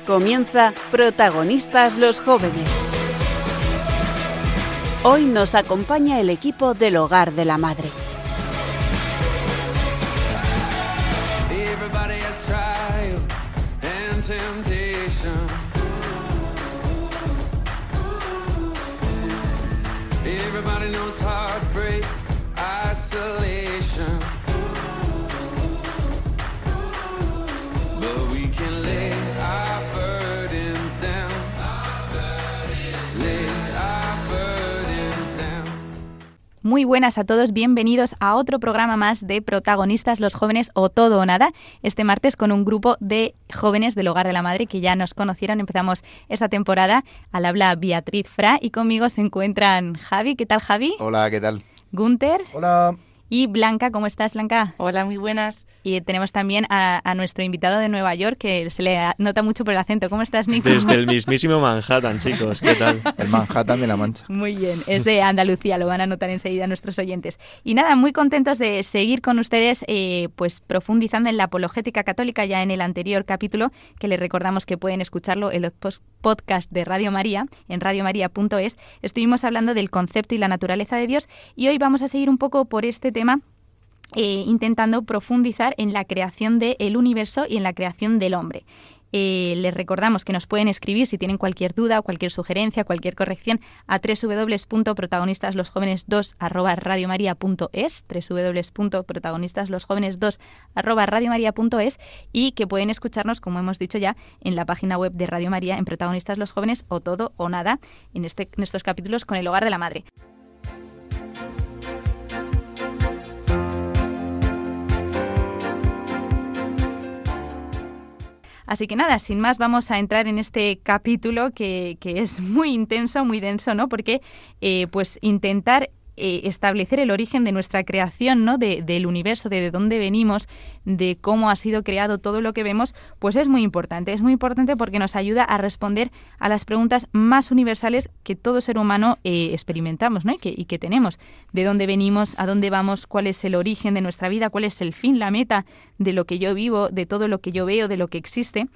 Comienza Protagonistas los Jóvenes. Hoy nos acompaña el equipo del Hogar de la Madre. Everybody knows heartbreak, isolation. But we can lay our burdens down. Lay our burdens down. Muy buenas a todos, bienvenidos a otro programa más de Protagonistas los Jóvenes o Todo o Nada. Este martes con un grupo de jóvenes del Hogar de la Madre que ya nos conocieron. Empezamos esta temporada. Al habla Beatriz Fra y conmigo se encuentran Javi. ¿Qué tal, Javi? Hola, ¿qué tal? Gunther. Hola. Y Blanca. ¿Cómo estás, Blanca? Hola, muy buenas. Y tenemos también a nuestro invitado de Nueva York, que se le nota mucho por el acento. ¿Cómo estás, Nico? Desde el mismísimo Manhattan, chicos. ¿Qué tal? El Manhattan de la Mancha. Muy bien, es de Andalucía, lo van a notar enseguida nuestros oyentes. Y nada, muy contentos de seguir con ustedes pues profundizando en la apologética católica ya en el anterior capítulo, que les recordamos que pueden escucharlo en los podcast de Radio María, en radiomaria.es. Estuvimos hablando del concepto y la naturaleza de Dios y hoy vamos a seguir un poco por este tema, intentando profundizar en la creación del universo y en la creación del hombre. Les recordamos que nos pueden escribir si tienen cualquier duda o cualquier sugerencia, cualquier corrección a www.protagonistaslosjovenes2@radiomaria.es, www.protagonistaslosjovenes2@radiomaria.es, y que pueden escucharnos, como hemos dicho ya, en la página web de Radio María, en Protagonistas los Jóvenes o Todo o Nada, en estos capítulos con el Hogar de la Madre. Así que nada, sin más, vamos a entrar en este capítulo que es muy intenso, muy denso, ¿no? Porque pues intentar establecer el origen de nuestra creación, ¿no? Del universo, de dónde venimos, de cómo ha sido creado todo lo que vemos, pues es muy importante. Es muy importante porque nos ayuda a responder a las preguntas más universales que todo ser humano experimentamos, ¿no? y que tenemos. ¿De dónde venimos? ¿A dónde vamos? ¿Cuál es el origen de nuestra vida? ¿Cuál es el fin, la meta de lo que yo vivo, de todo lo que yo veo, de lo que existe?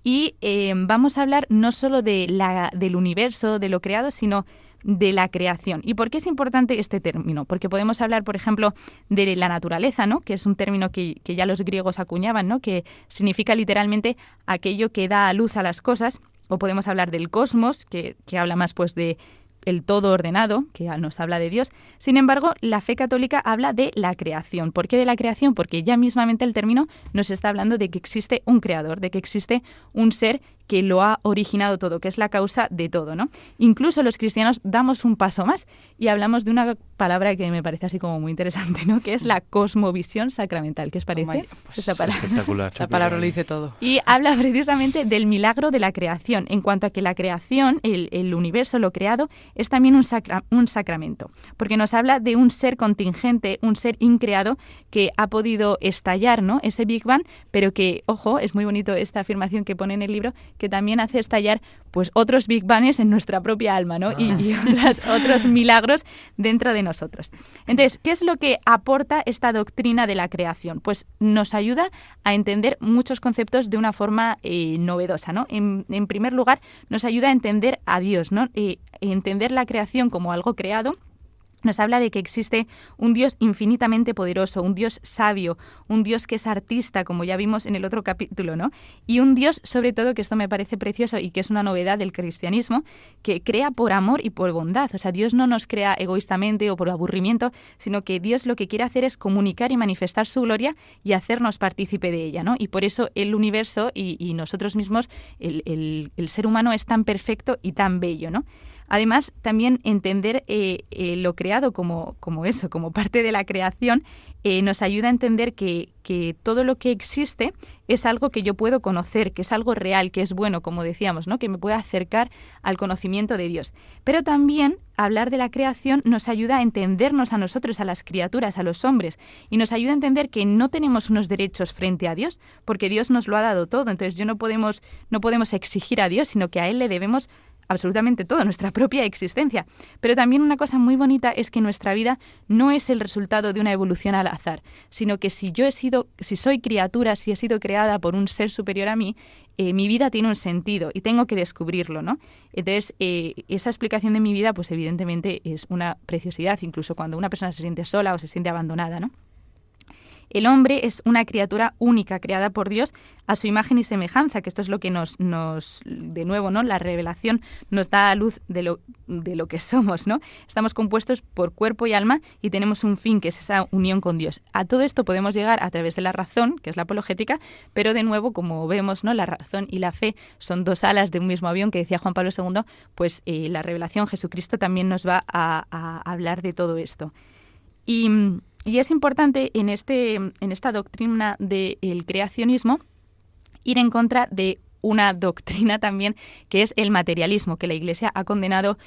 Y vamos a hablar no solo del universo, de lo creado, sino de la creación. ¿Y por qué es importante este término? Porque podemos hablar, por ejemplo, de la naturaleza, ¿no? Que es un término que ya los griegos acuñaban, ¿no? Que significa literalmente aquello que da a luz a las cosas. O podemos hablar del cosmos, que habla más pues de el todo ordenado, que nos habla de Dios. Sin embargo, la fe católica habla de la creación. ¿Por qué de la creación? Porque ya mismamente el término nos está hablando de que existe un creador, de que existe un ser que lo ha originado todo, que es la causa de todo, ¿no? Incluso los cristianos damos un paso más y hablamos de una palabra que me parece así como muy interesante, ¿no? Que es la cosmovisión sacramental. ¿Qué os parece? Pues esa palabra. Espectacular. La palabra lo dice todo. Y habla precisamente del milagro de la creación, en cuanto a que la creación, el universo, lo creado, es también un sacramento, porque nos habla de un ser contingente, un ser increado que ha podido estallar, ¿no? Ese Big Bang, pero que, ojo, es muy bonito esta afirmación que pone en el libro, que también hace estallar pues otros Big Bangs en nuestra propia alma, ¿no? Y otros milagros dentro de nosotros. Entonces, ¿qué es lo que aporta esta doctrina de la creación? Pues nos ayuda a entender muchos conceptos de una forma novedosa, ¿no? En primer lugar, nos ayuda a entender a Dios, ¿no? Entender la creación como algo creado. Nos habla de que existe un Dios infinitamente poderoso, un Dios sabio, un Dios que es artista, como ya vimos en el otro capítulo, ¿no? Y un Dios, sobre todo, que esto me parece precioso y que es una novedad del cristianismo, que crea por amor y por bondad. O sea, Dios no nos crea egoístamente o por aburrimiento, sino que Dios lo que quiere hacer es comunicar y manifestar su gloria y hacernos partícipe de ella, ¿no? Y por eso el universo y nosotros mismos, el ser humano es tan perfecto y tan bello, ¿no? Además, también entender lo creado como eso, como parte de la creación, nos ayuda a entender que todo lo que existe es algo que yo puedo conocer, que es algo real, que es bueno, como decíamos, ¿no? Que me puede acercar al conocimiento de Dios. Pero también hablar de la creación nos ayuda a entendernos a nosotros, a las criaturas, a los hombres, y nos ayuda a entender que no tenemos unos derechos frente a Dios, porque Dios nos lo ha dado todo. Entonces no podemos exigir a Dios, sino que a Él le debemos absolutamente todo, nuestra propia existencia. Pero también una cosa muy bonita es que nuestra vida no es el resultado de una evolución al azar, sino que si soy criatura, si he sido creada por un ser superior a mí, mi vida tiene un sentido y tengo que descubrirlo, ¿no? Entonces, esa explicación de mi vida, pues evidentemente es una preciosidad, incluso cuando una persona se siente sola o se siente abandonada, ¿no? El hombre es una criatura única, creada por Dios a su imagen y semejanza, que esto es lo que nos de nuevo, ¿no? La revelación nos da a luz de lo que somos, ¿no? Estamos compuestos por cuerpo y alma y tenemos un fin, que es esa unión con Dios. A todo esto podemos llegar a través de la razón, que es la apologética, pero de nuevo, como vemos, ¿no? La razón y la fe son dos alas de un mismo avión, que decía Juan Pablo II, pues la revelación, Jesucristo, también nos va a hablar de todo esto. Y es importante en esta doctrina del creacionismo ir en contra de una doctrina también que es el materialismo, que la Iglesia ha condenado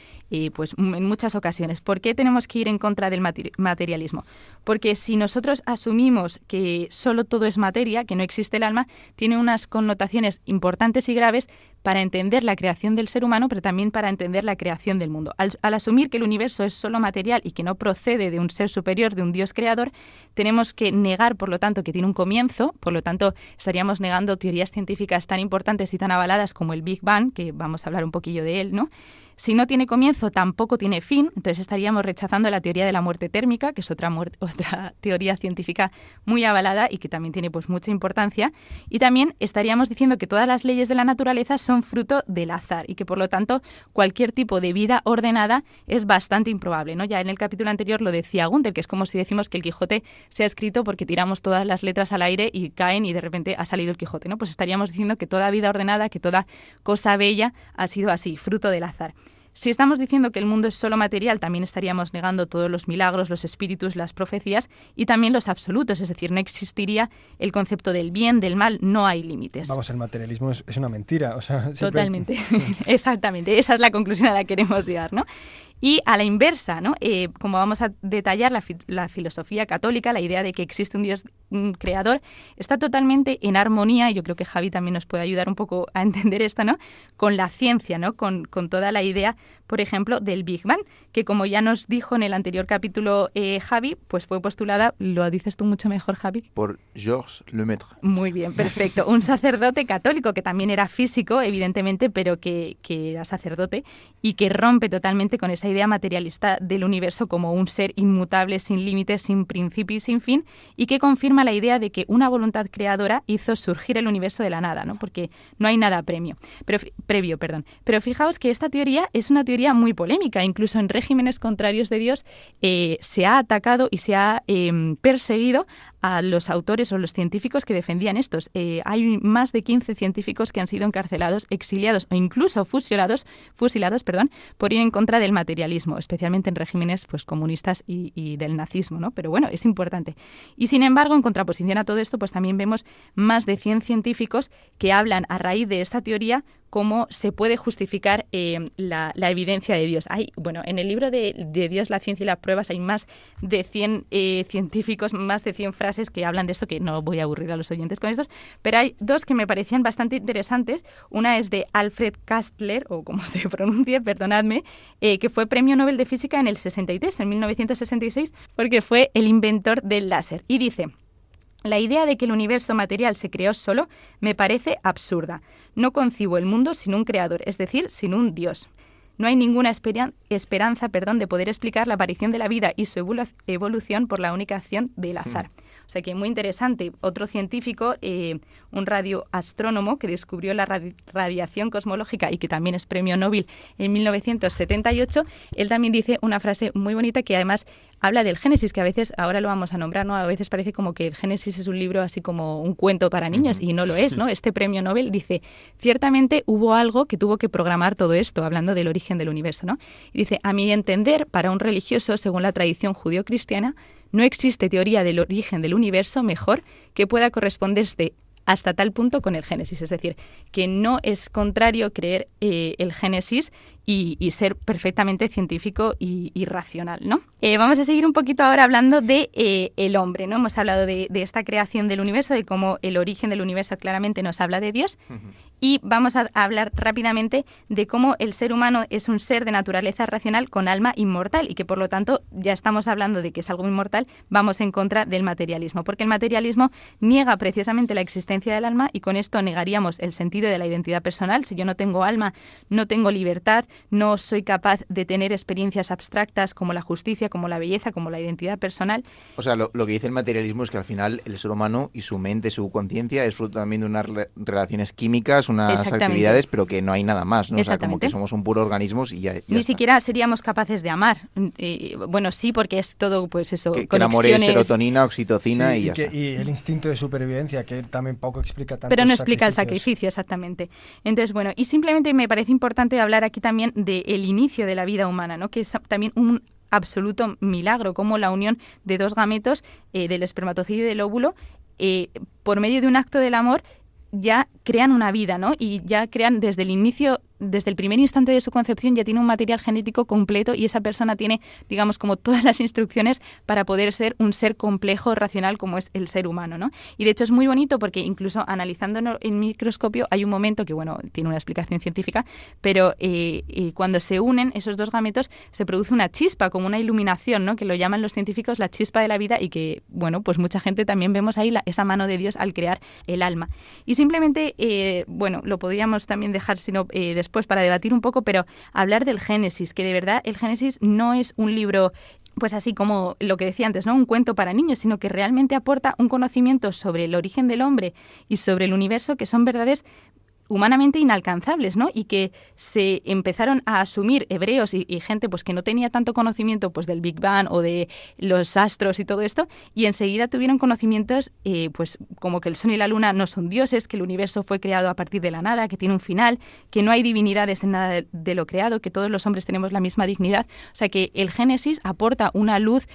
pues en muchas ocasiones. ¿Por qué tenemos que ir en contra del materialismo? Porque si nosotros asumimos que solo todo es materia, que no existe el alma, tiene unas connotaciones importantes y graves para entender la creación del ser humano, pero también para entender la creación del mundo. Al asumir que el universo es solo material y que no procede de un ser superior, de un Dios creador, tenemos que negar, por lo tanto, que tiene un comienzo, por lo tanto, estaríamos negando teorías científicas tan importantes y tan avaladas como el Big Bang, que vamos a hablar un poquillo de él, ¿no? Si no tiene comienzo, tampoco tiene fin, entonces estaríamos rechazando la teoría de la muerte térmica, que es otra teoría científica muy avalada y que también tiene pues mucha importancia, y también estaríamos diciendo que todas las leyes de la naturaleza son fruto del azar y que por lo tanto cualquier tipo de vida ordenada es bastante improbable, ¿no? Ya en el capítulo anterior lo decía Gunther, que es como si decimos que el Quijote se ha escrito porque tiramos todas las letras al aire y caen y de repente ha salido el Quijote, ¿no? Pues estaríamos diciendo que toda vida ordenada, que toda cosa bella ha sido así, fruto del azar. Si estamos diciendo que el mundo es solo material, también estaríamos negando todos los milagros, los espíritus, las profecías y también los absolutos, es decir, no existiría el concepto del bien, del mal, no hay límites. Vamos, el materialismo es una mentira, o sea... Siempre... Totalmente, sí. Exactamente, esa es la conclusión a la que queremos llegar, ¿no? Y a la inversa, ¿no? Como vamos a detallar, la filosofía católica, la idea de que existe un Dios creador, está totalmente en armonía, y yo creo que Javi también nos puede ayudar un poco a entender esto, ¿no? Con la ciencia, ¿no? Con toda la idea, por ejemplo, del Big Bang, que como ya nos dijo en el anterior capítulo Javi, pues fue postulada, lo dices tú mucho mejor, Javi. Por Georges Lemaitre. Muy bien, perfecto. Un sacerdote católico que también era físico, evidentemente, pero que era sacerdote y que rompe totalmente con esa idea materialista del universo como un ser inmutable, sin límites, sin principio y sin fin, y que confirma la idea de que una voluntad creadora hizo surgir el universo de la nada, ¿no? Porque no hay nada previo. Pero fijaos que esta teoría es una teoría muy polémica, incluso en regímenes contrarios de Dios se ha atacado y se ha perseguido a los autores o los científicos que defendían estos. Hay más de 15 científicos que han sido encarcelados, exiliados o incluso fusilados, por ir en contra del materialismo, especialmente en regímenes pues, comunistas y del nazismo, ¿no? Pero bueno, es importante. Y sin embargo, en contraposición a todo esto, pues también vemos más de 100 científicos que hablan a raíz de esta teoría cómo se puede justificar la evidencia de Dios. En el libro de Dios, la ciencia y las pruebas hay más de 100 científicos, más de 100 frases que hablan de esto, que no voy a aburrir a los oyentes con estos, pero hay dos que me parecían bastante interesantes. Una es de Alfred Kastler, o como se pronuncie, perdonadme, que fue premio Nobel de Física en el 63, en 1966, porque fue el inventor del láser. Y dice: la idea de que el universo material se creó solo me parece absurda. No concibo el mundo sin un creador, es decir, sin un Dios. No hay ninguna esperanza de poder explicar la aparición de la vida y su evolución por la única acción del azar. O sea que muy interesante. Otro científico, un radioastrónomo que descubrió la radiación cosmológica y que también es premio Nobel en 1978, él también dice una frase muy bonita que además habla del Génesis, que a veces, ahora lo vamos a nombrar, ¿no? A veces parece como que el Génesis es un libro así como un cuento para niños, y no lo es, ¿no? Este premio Nobel dice: ciertamente hubo algo que tuvo que programar todo esto, hablando del origen del universo, ¿no? Y dice: a mi entender, para un religioso, según la tradición judío-cristiana, no existe teoría del origen del universo mejor que pueda corresponderse hasta tal punto con el Génesis. Es decir, que no es contrario creer el Génesis y ser perfectamente científico y racional, ¿no? Vamos a seguir un poquito ahora hablando de el hombre, ¿no? Hemos hablado de esta creación del universo, de cómo el origen del universo claramente nos habla de Dios, y vamos a hablar rápidamente de cómo el ser humano es un ser de naturaleza racional con alma inmortal y que por lo tanto ya estamos hablando de que es algo inmortal, vamos en contra del materialismo, porque el materialismo niega precisamente la existencia del alma y con esto negaríamos el sentido de la identidad personal. Si yo no tengo alma, no tengo libertad, no soy capaz de tener experiencias abstractas como la justicia, como la belleza, como la identidad personal. O sea, lo que dice el materialismo es que al final el ser humano y su mente, su conciencia es fruto también de unas relaciones químicas, unas actividades, pero que no hay nada más, ¿no? O sea, como que somos un puro organismo y ya Ni está. siquiera seríamos capaces de amar. Bueno, sí, porque es todo, pues eso, que el amor es serotonina, oxitocina Sí, y ya está. Y el instinto de supervivencia, que también poco explica tanto. Pero no explica el sacrificio, exactamente. Entonces, bueno, y simplemente me parece importante hablar aquí también del inicio de la vida humana, ¿no? Que es también un absoluto milagro, como la unión de dos gametos, del espermatozoide y del óvulo, por medio de un acto del amor, ya crean una vida, ¿no? Y ya crean desde el inicio, desde el primer instante de su concepción, ya tiene un material genético completo y esa persona tiene, digamos, como todas las instrucciones para poder ser un ser complejo, racional, como es el ser humano, ¿no? Y de hecho es muy bonito porque incluso analizándolo en microscopio hay un momento que, bueno, tiene una explicación científica, pero cuando se unen esos dos gametos se produce una chispa, como una iluminación, ¿no? Que lo llaman los científicos la chispa de la vida y que, bueno, pues mucha gente también vemos ahí esa mano de Dios al crear el alma. Y simplemente, bueno, lo podríamos también dejar sino después para debatir un poco, pero hablar del Génesis, que de verdad el Génesis no es un libro pues así como lo que decía antes, ¿no? Un cuento para niños, sino que realmente aporta un conocimiento sobre el origen del hombre y sobre el universo que son verdades humanamente inalcanzables, ¿no? Y que se empezaron a asumir hebreos y gente pues que no tenía tanto conocimiento pues del Big Bang o de los astros y todo esto, y enseguida tuvieron conocimientos pues como que el sol y la luna no son dioses, que el universo fue creado a partir de la nada, que tiene un final, que no hay divinidades en nada de lo creado, que todos los hombres tenemos la misma dignidad. O sea que el Génesis aporta una luz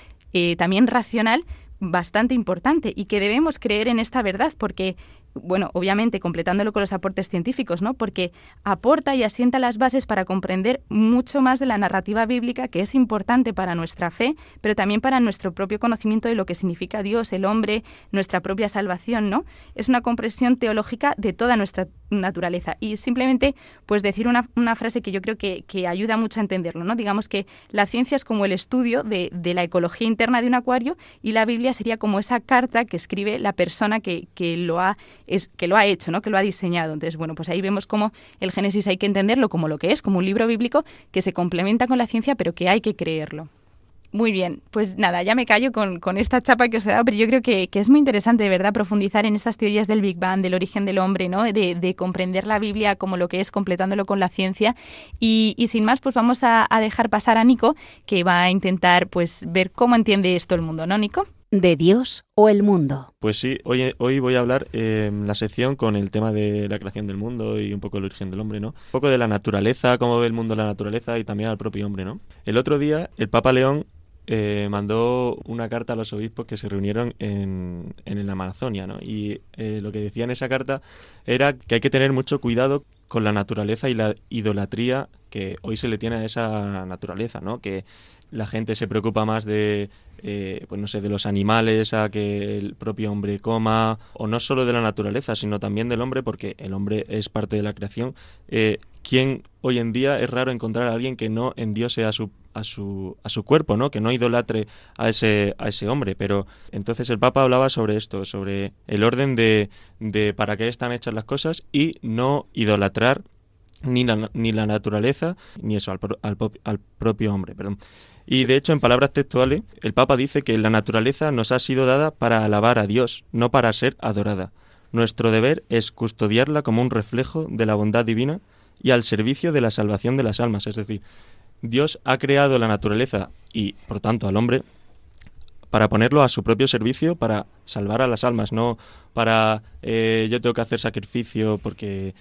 también racional bastante importante y que debemos creer en esta verdad porque, bueno, obviamente completándolo con los aportes científicos, ¿no? Porque aporta y asienta las bases para comprender mucho más de la narrativa bíblica, que es importante para nuestra fe, pero también para nuestro propio conocimiento de lo que significa Dios, el hombre, nuestra propia salvación, ¿no? Es una comprensión teológica de toda nuestra naturaleza. Y simplemente, pues decir una frase que yo creo que ayuda mucho a entenderlo, ¿no? Digamos que la ciencia es como el estudio de la ecología interna de un acuario y la Biblia sería como esa carta que escribe la persona que lo ha hecho, ¿no? Que lo ha diseñado. Entonces, bueno, pues ahí vemos cómo el Génesis hay que entenderlo como lo que es, como un libro bíblico que se complementa con la ciencia, pero que hay que creerlo. Muy bien, pues nada, ya me callo con esta chapa que os he dado, pero yo creo que es muy interesante, de verdad, profundizar en estas teorías del Big Bang, del origen del hombre, ¿no? De comprender la Biblia como lo que es, completándolo con la ciencia. Y sin más, pues vamos a dejar pasar a Nico, que va a intentar pues ver cómo entiende esto el mundo, ¿no, Nico? ¿De Dios o el mundo? Pues sí, hoy voy a hablar la sección con el tema de la creación del mundo y un poco el origen del hombre, ¿no? Un poco de la naturaleza, cómo ve el mundo la naturaleza y también al propio hombre, ¿no? El otro día el Papa León mandó una carta a los obispos que se reunieron en la Amazonia, ¿no? Y lo que decía en esa carta era que hay que tener mucho cuidado con la naturaleza y la idolatría que hoy se le tiene a esa naturaleza, ¿no? Que la gente se preocupa más de, pues no sé, de los animales, a que el propio hombre coma, o no solo de la naturaleza, sino también del hombre, porque el hombre es parte de la creación. ¿Quién hoy en día es raro encontrar a alguien que no endiose a su cuerpo, ¿no? Que no idolatre a ese hombre? Pero entonces el Papa hablaba sobre esto, sobre el orden de para qué están hechas las cosas y no idolatrar ni la naturaleza ni eso al propio hombre, perdón. Y de hecho, en palabras textuales, el Papa dice que la naturaleza nos ha sido dada para alabar a Dios, no para ser adorada. Nuestro deber es custodiarla como un reflejo de la bondad divina y al servicio de la salvación de las almas. Es decir, Dios ha creado la naturaleza y, por tanto, al hombre para ponerlo a su propio servicio, para salvar a las almas, no para yo tengo que hacer sacrificio porque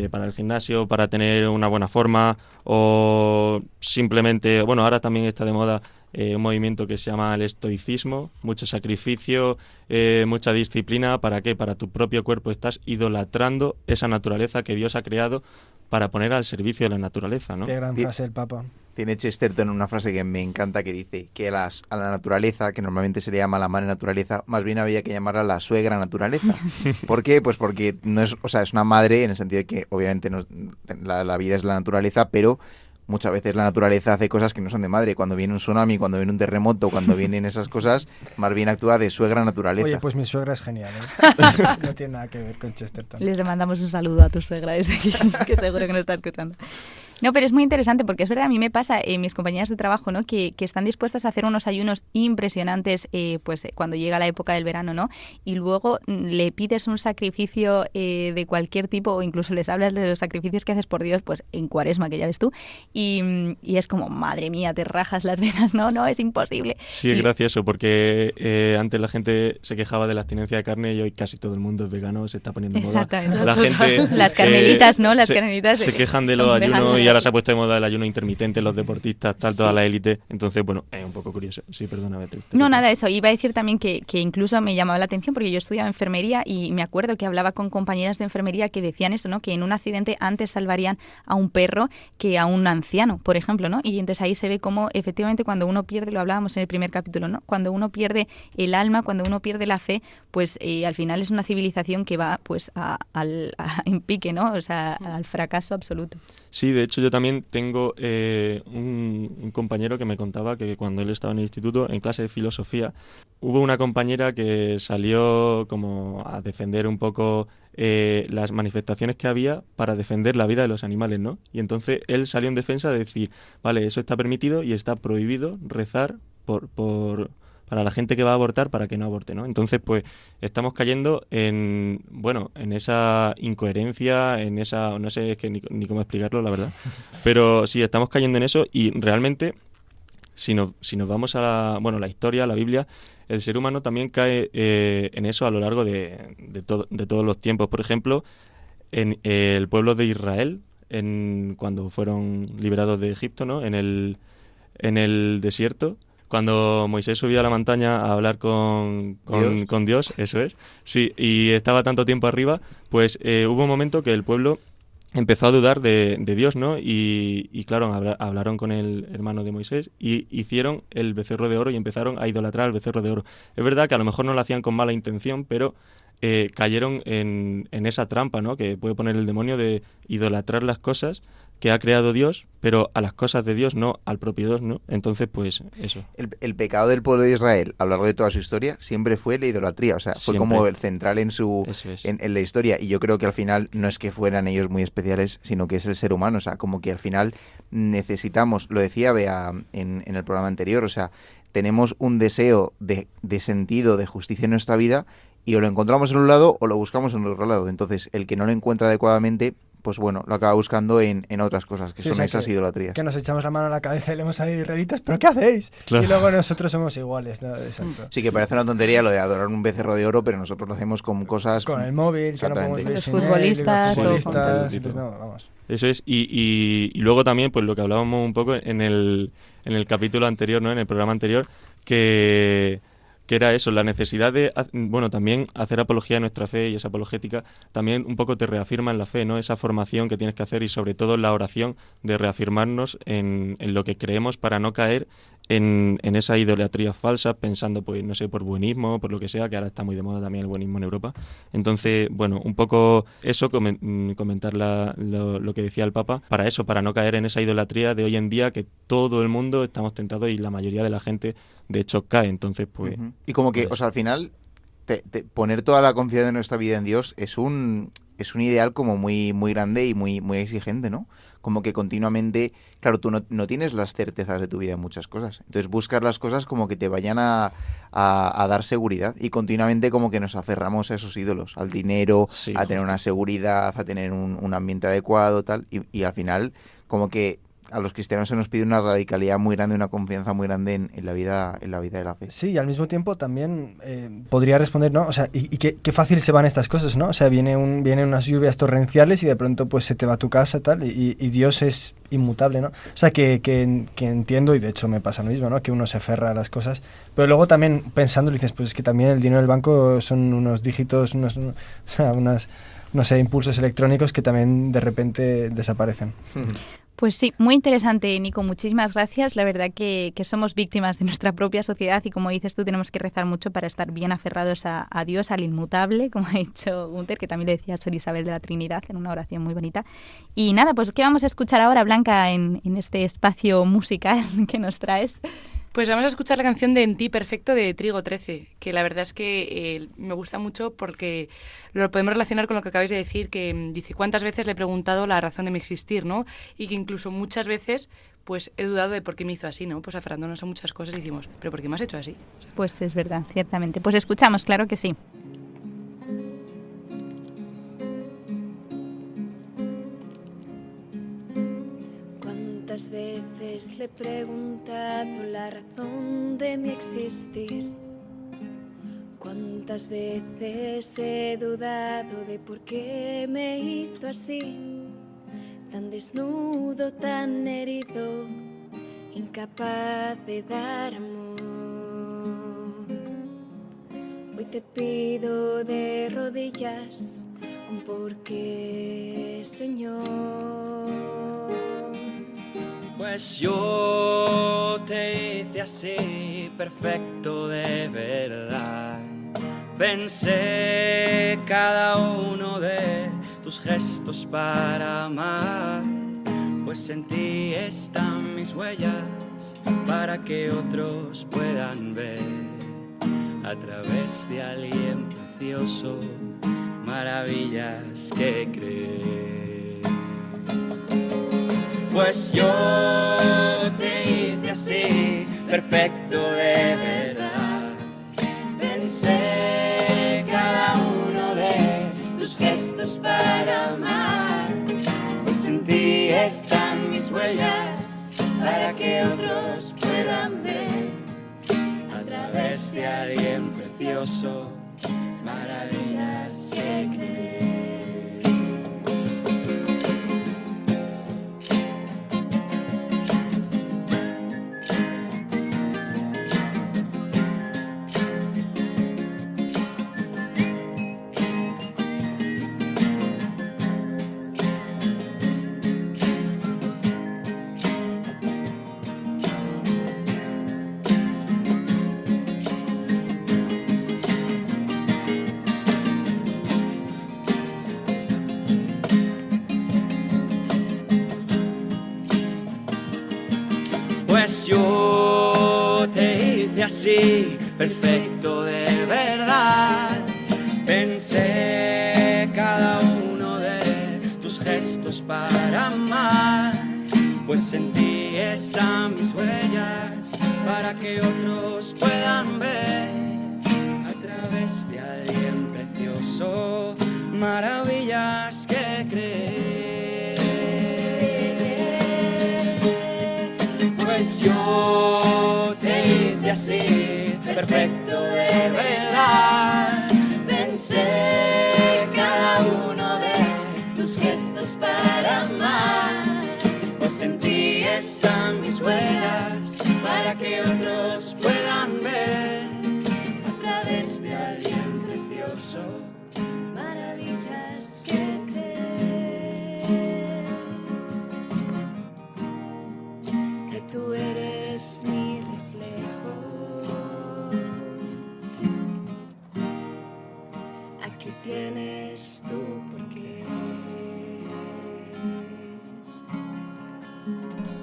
para el gimnasio, para tener una buena forma, o simplemente, bueno, ahora también está de moda un movimiento que se llama el estoicismo, mucho sacrificio, mucha disciplina. ¿Para qué? Para tu propio cuerpo. Estás idolatrando esa naturaleza que Dios ha creado para poner al servicio de la naturaleza, ¿no? Qué gran frase el Papa. Tiene Chesterton una frase que me encanta que dice que a la naturaleza, que normalmente se le llama la madre naturaleza, más bien había que llamarla la suegra naturaleza. ¿Por qué? Pues porque no es, o sea, es una madre en el sentido de que obviamente la vida es la naturaleza, pero muchas veces la naturaleza hace cosas que no son de madre. Cuando viene un tsunami, cuando viene un terremoto, cuando vienen esas cosas, más bien actúa de suegra naturaleza. Oye, pues mi suegra es genial, ¿eh? No tiene nada que ver con Chesterton. Les mandamos un saludo a tu suegra desde aquí, que seguro que nos está escuchando. No, pero es muy interesante porque es verdad, a mí me pasa en mis compañeras de trabajo, ¿no? Que están dispuestas a hacer unos ayunos impresionantes cuando llega la época del verano, ¿no? Y luego le pides un sacrificio de cualquier tipo o incluso les hablas de los sacrificios que haces por Dios, pues en Cuaresma, que ya ves tú, y es como, madre mía, te rajas las venas, no, es imposible. Sí, es gracioso porque antes la gente se quejaba de la abstinencia de carne y hoy casi todo el mundo es vegano, se está poniendo de moda. Exactamente. La gente, las carmelitas, ¿no? Las carmelitas se quejan de los ayunos y ahora se ha puesto de moda el ayuno intermitente, los deportistas, toda la élite. Entonces, bueno, es un poco curioso. Sí, perdona, Beatriz. No, nada, eso. Iba a decir también que incluso me llamaba la atención porque yo estudiaba enfermería y me acuerdo que hablaba con compañeras de enfermería que decían eso, ¿no? Que en un accidente antes salvarían a un perro que a un anciano, por ejemplo, ¿no? Y entonces ahí se ve cómo efectivamente cuando uno pierde, lo hablábamos en el primer capítulo, ¿no? Cuando uno pierde el alma, cuando uno pierde la fe, pues al final es una civilización que va pues en pique, ¿no? O sea, al fracaso absoluto. Sí, de hecho yo también tengo un compañero que me contaba que cuando él estaba en el instituto, en clase de filosofía, hubo una compañera que salió como a defender un poco las manifestaciones que había para defender la vida de los animales, ¿no? Y entonces él salió en defensa de decir, vale, eso está permitido y está prohibido rezar para la gente que va a abortar para que no aborte, ¿no? Entonces, pues, estamos cayendo en esa incoherencia, en esa, no sé, es que ni cómo explicarlo, la verdad, pero sí, estamos cayendo en eso y realmente, si nos vamos a la historia, a la Biblia, el ser humano también cae en eso a lo largo de todos los tiempos. Por ejemplo, en el pueblo de Israel, cuando fueron liberados de Egipto, ¿no? En el desierto, cuando Moisés subía a la montaña a hablar con Dios, eso es, sí, y estaba tanto tiempo arriba, pues hubo un momento que el pueblo empezó a dudar de Dios, ¿no? Y claro, hablaron con el hermano de Moisés y hicieron el becerro de oro y empezaron a idolatrar al becerro de oro. Es verdad que a lo mejor no lo hacían con mala intención, pero cayeron en esa trampa, ¿no? Que puede poner el demonio de idolatrar las cosas que ha creado Dios, pero a las cosas de Dios, no al propio Dios, ¿no? Entonces, pues, eso. El pecado del pueblo de Israel, a lo largo de toda su historia, siempre fue la idolatría. O sea, fue siempre. como el central en la historia. Y yo creo que al final no es que fueran ellos muy especiales, sino que es el ser humano. O sea, como que al final necesitamos, lo decía Bea en el programa anterior, o sea, tenemos un deseo de sentido, de justicia en nuestra vida, y o lo encontramos en un lado o lo buscamos en otro lado. Entonces, el que no lo encuentra adecuadamente, pues bueno, lo acaba buscando en otras cosas, que son esas idolatrías. Que nos echamos la mano a la cabeza y leemos ahí israelitas, ¿pero qué hacéis? Claro. Y luego nosotros somos iguales, ¿no? Exacto. Sí, que parece una tontería lo de adorar un becerro de oro, pero nosotros lo hacemos con cosas... Con el móvil, que no podemos ver los sin futbolistas. Él, pues no, vamos. Eso es, y luego también, pues lo que hablábamos un poco en el capítulo anterior, ¿no? En el programa anterior, que era eso, la necesidad de, también hacer apología de nuestra fe, y esa apologética también un poco te reafirma en la fe, ¿no? Esa formación que tienes que hacer y sobre todo la oración de reafirmarnos en lo que creemos para no caer en esa idolatría falsa, pensando, pues, no sé, por buenismo, por lo que sea, que ahora está muy de moda también el buenismo en Europa. Entonces, bueno, un poco eso, comentar lo que decía el Papa, para no caer en esa idolatría de hoy en día que todo el mundo estamos tentados y la mayoría de la gente, de hecho, cae. Entonces, pues... Uh-huh. Y como que, o sea, al final, poner toda la confianza de nuestra vida en Dios es un ideal como muy, muy grande y muy, muy exigente, ¿no? Como que continuamente, claro, tú no tienes las certezas de tu vida en muchas cosas. Entonces buscar las cosas como que te vayan a dar seguridad y continuamente como que nos aferramos a esos ídolos, al dinero, sí, a tener una seguridad, a tener un ambiente adecuado, tal. Y al final como que a los cristianos se nos pide una radicalidad muy grande, una confianza muy grande en la vida de la fe. Sí, y al mismo tiempo también podría responder, ¿no? O sea, y qué fácil se van estas cosas, ¿no? O sea, vienen unas lluvias torrenciales y de pronto pues se te va a tu casa tal, y Dios es inmutable, ¿no? O sea, que entiendo, y de hecho me pasa lo mismo, ¿no? Que uno se aferra a las cosas, pero luego también pensando dices, pues es que también el dinero del banco son unos dígitos, unas no sé, impulsos electrónicos que también de repente desaparecen. Pues sí, muy interesante, Nico. Muchísimas gracias. La verdad que somos víctimas de nuestra propia sociedad y, como dices tú, tenemos que rezar mucho para estar bien aferrados a Dios, al inmutable, como ha dicho Gunther, que también le decía a Sor Isabel de la Trinidad en una oración muy bonita. Y nada, pues ¿qué vamos a escuchar ahora, Blanca, en este espacio musical que nos traes? Pues vamos a escuchar la canción de En ti perfecto de Trigo 13, que la verdad es que me gusta mucho porque lo podemos relacionar con lo que acabáis de decir, que dice cuántas veces le he preguntado la razón de mi existir, ¿no? Y que incluso muchas veces pues he dudado de por qué me hizo así, ¿no? Pues aferrándonos a muchas cosas y decimos, ¿pero por qué me has hecho así? O sea, pues es verdad, ciertamente. Pues escuchamos, claro que sí. ¿Cuántas veces le he preguntado la razón de mi existir? ¿Cuántas veces he dudado de por qué me hizo así? Tan desnudo, tan herido, incapaz de dar amor. Hoy te pido de rodillas un porqué, Señor. Pues yo te hice así, perfecto de verdad. Pensé cada uno de tus gestos para amar, pues en ti están mis huellas para que otros puedan ver a través de alguien precioso maravillas que creer. Pues yo te hice así, perfecto de verdad. Pensé cada uno de tus gestos para amar, pues en ti están mis huellas para que otros puedan ver a través de alguien precioso maravillas que creer. Pues yo te hice así, perfecto de verdad. Pensé cada uno de tus gestos para amar, pues en ti están mis huellas para que otros puedan ver a través de alguien precioso maravillas que creer. Pues yo te hice así, perfecto de verdad. Pensé cada uno de tus gestos para amar, pues en ti están mis huellas para que otros puedan ver a través de alguien precioso maravillas que creer. Que tú eres mi reflejo, aquí tienes tu porqué.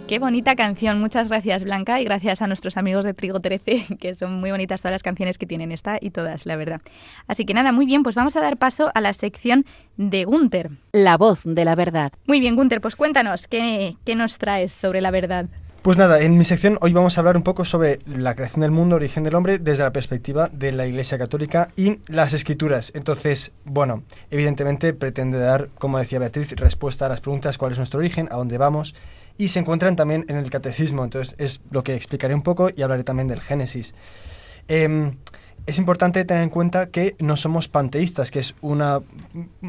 Qué bonita canción. Muchas gracias, Blanca, y gracias a nuestros amigos de Trigo 13, que son muy bonitas todas las canciones que tienen, esta y todas, la verdad. Así que nada, muy bien, pues vamos a dar paso a la sección de Gunther. La voz de la verdad. Muy bien, Gunther, pues cuéntanos, ¿qué nos traes sobre la verdad? Pues nada, en mi sección hoy vamos a hablar un poco sobre la creación del mundo, origen del hombre, desde la perspectiva de la Iglesia Católica y las Escrituras. Entonces, bueno, evidentemente pretende dar, como decía Beatriz, respuesta a las preguntas: ¿cuál es nuestro origen? ¿A dónde vamos? Y se encuentran también en el Catecismo. Entonces es lo que explicaré un poco y hablaré también del Génesis. Es importante tener en cuenta que no somos panteístas, que es una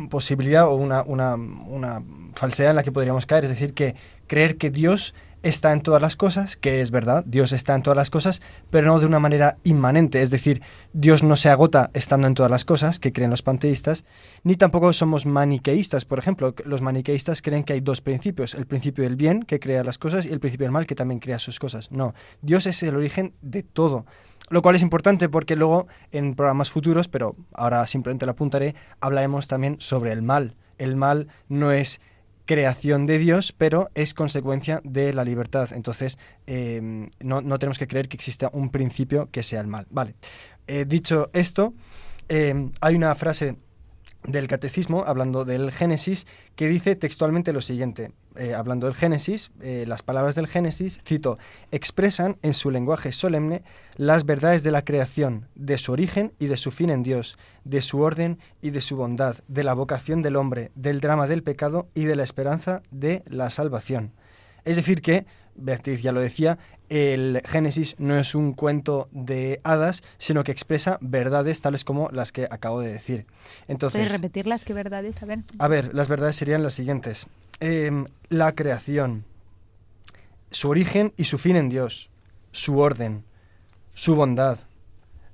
posibilidad o una falsedad en la que podríamos caer. Es decir, que creer que Dios está en todas las cosas, que es verdad, Dios está en todas las cosas, pero no de una manera inmanente. Es decir, Dios no se agota estando en todas las cosas, que creen los panteístas, ni tampoco somos maniqueístas. Por ejemplo, los maniqueístas creen que hay dos principios: el principio del bien, que crea las cosas, y el principio del mal, que también crea sus cosas. No, Dios es el origen de todo. Lo cual es importante porque luego en programas futuros, pero ahora simplemente lo apuntaré, hablaremos también sobre el mal. El mal no es creación de Dios, pero es consecuencia de la libertad. Entonces, no tenemos que creer que exista un principio que sea el mal. Vale. Dicho esto, hay una frase del Catecismo, hablando del Génesis, que dice textualmente lo siguiente. Hablando del Génesis, las palabras del Génesis, cito, expresan en su lenguaje solemne las verdades de la creación, de su origen y de su fin en Dios, de su orden y de su bondad, de la vocación del hombre, del drama del pecado y de la esperanza de la salvación. Es decir que, Beatriz ya lo decía, el Génesis no es un cuento de hadas, sino que expresa verdades tales como las que acabo de decir. Entonces, ¿puedes repetirlas? ¿Qué verdades? A ver, las verdades serían las siguientes. La creación, su origen y su fin en Dios, su orden, su bondad,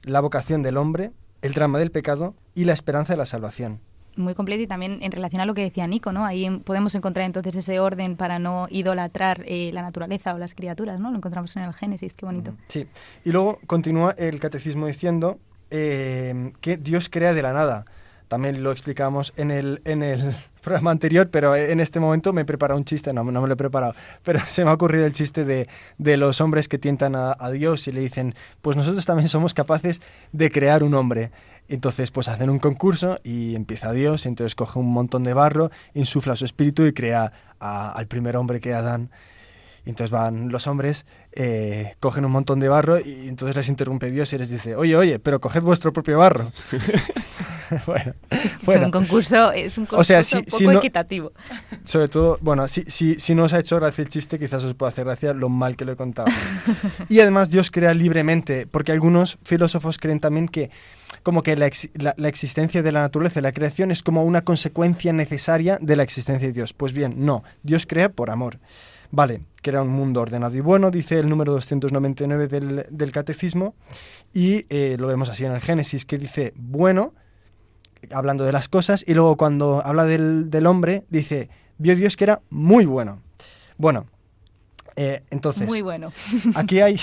la vocación del hombre, el drama del pecado y la esperanza de la salvación. Muy completo, y también en relación a lo que decía Nico, ¿no? Ahí podemos encontrar entonces ese orden para no idolatrar la naturaleza o las criaturas, ¿no? Lo encontramos en el Génesis, qué bonito. Sí, y luego continúa el Catecismo diciendo que Dios crea de la nada. También lo explicamos en el programa anterior, pero en este momento me he preparado un chiste, no me lo he preparado, pero se me ha ocurrido el chiste de los hombres que tientan a Dios y le dicen, pues nosotros también somos capaces de crear un hombre. Entonces pues hacen un concurso y empieza Dios, y entonces coge un montón de barro, insufla su espíritu y crea al primer hombre, que es Adán. Y entonces van los hombres, cogen un montón de barro y entonces les interrumpe Dios y les dice, oye, pero coged vuestro propio barro. Bueno. Un concurso es un concurso poco equitativo. Sobre todo, bueno, si no os ha hecho gracia el chiste, quizás os pueda hacer gracia lo mal que lo he contado. Y además Dios crea libremente, porque algunos filósofos creen también que como que la existencia de la naturaleza, la creación, es como una consecuencia necesaria de la existencia de Dios. Pues bien, no, Dios crea por amor. Vale, crea un mundo ordenado y bueno, dice el número 299 del Catecismo, y lo vemos así en el Génesis, que dice bueno, hablando de las cosas, y luego cuando habla del hombre, dice, vio Dios que era muy bueno. Bueno, entonces, muy bueno. Aquí hay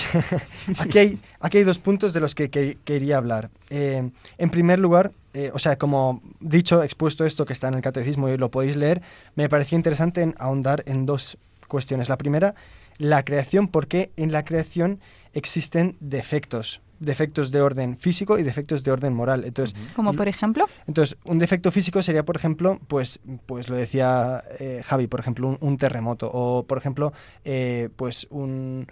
dos puntos de los que quería hablar. En primer lugar, como dicho, expuesto esto que está en el Catecismo y lo podéis leer, me parecía interesante ahondar en dos cuestiones. La primera, la creación, porque en la creación existen defectos de orden físico y defectos de orden moral. Entonces, ¿como por ejemplo? Entonces, un defecto físico sería, por ejemplo, pues lo decía Javi, por ejemplo, un terremoto, o por ejemplo, pues un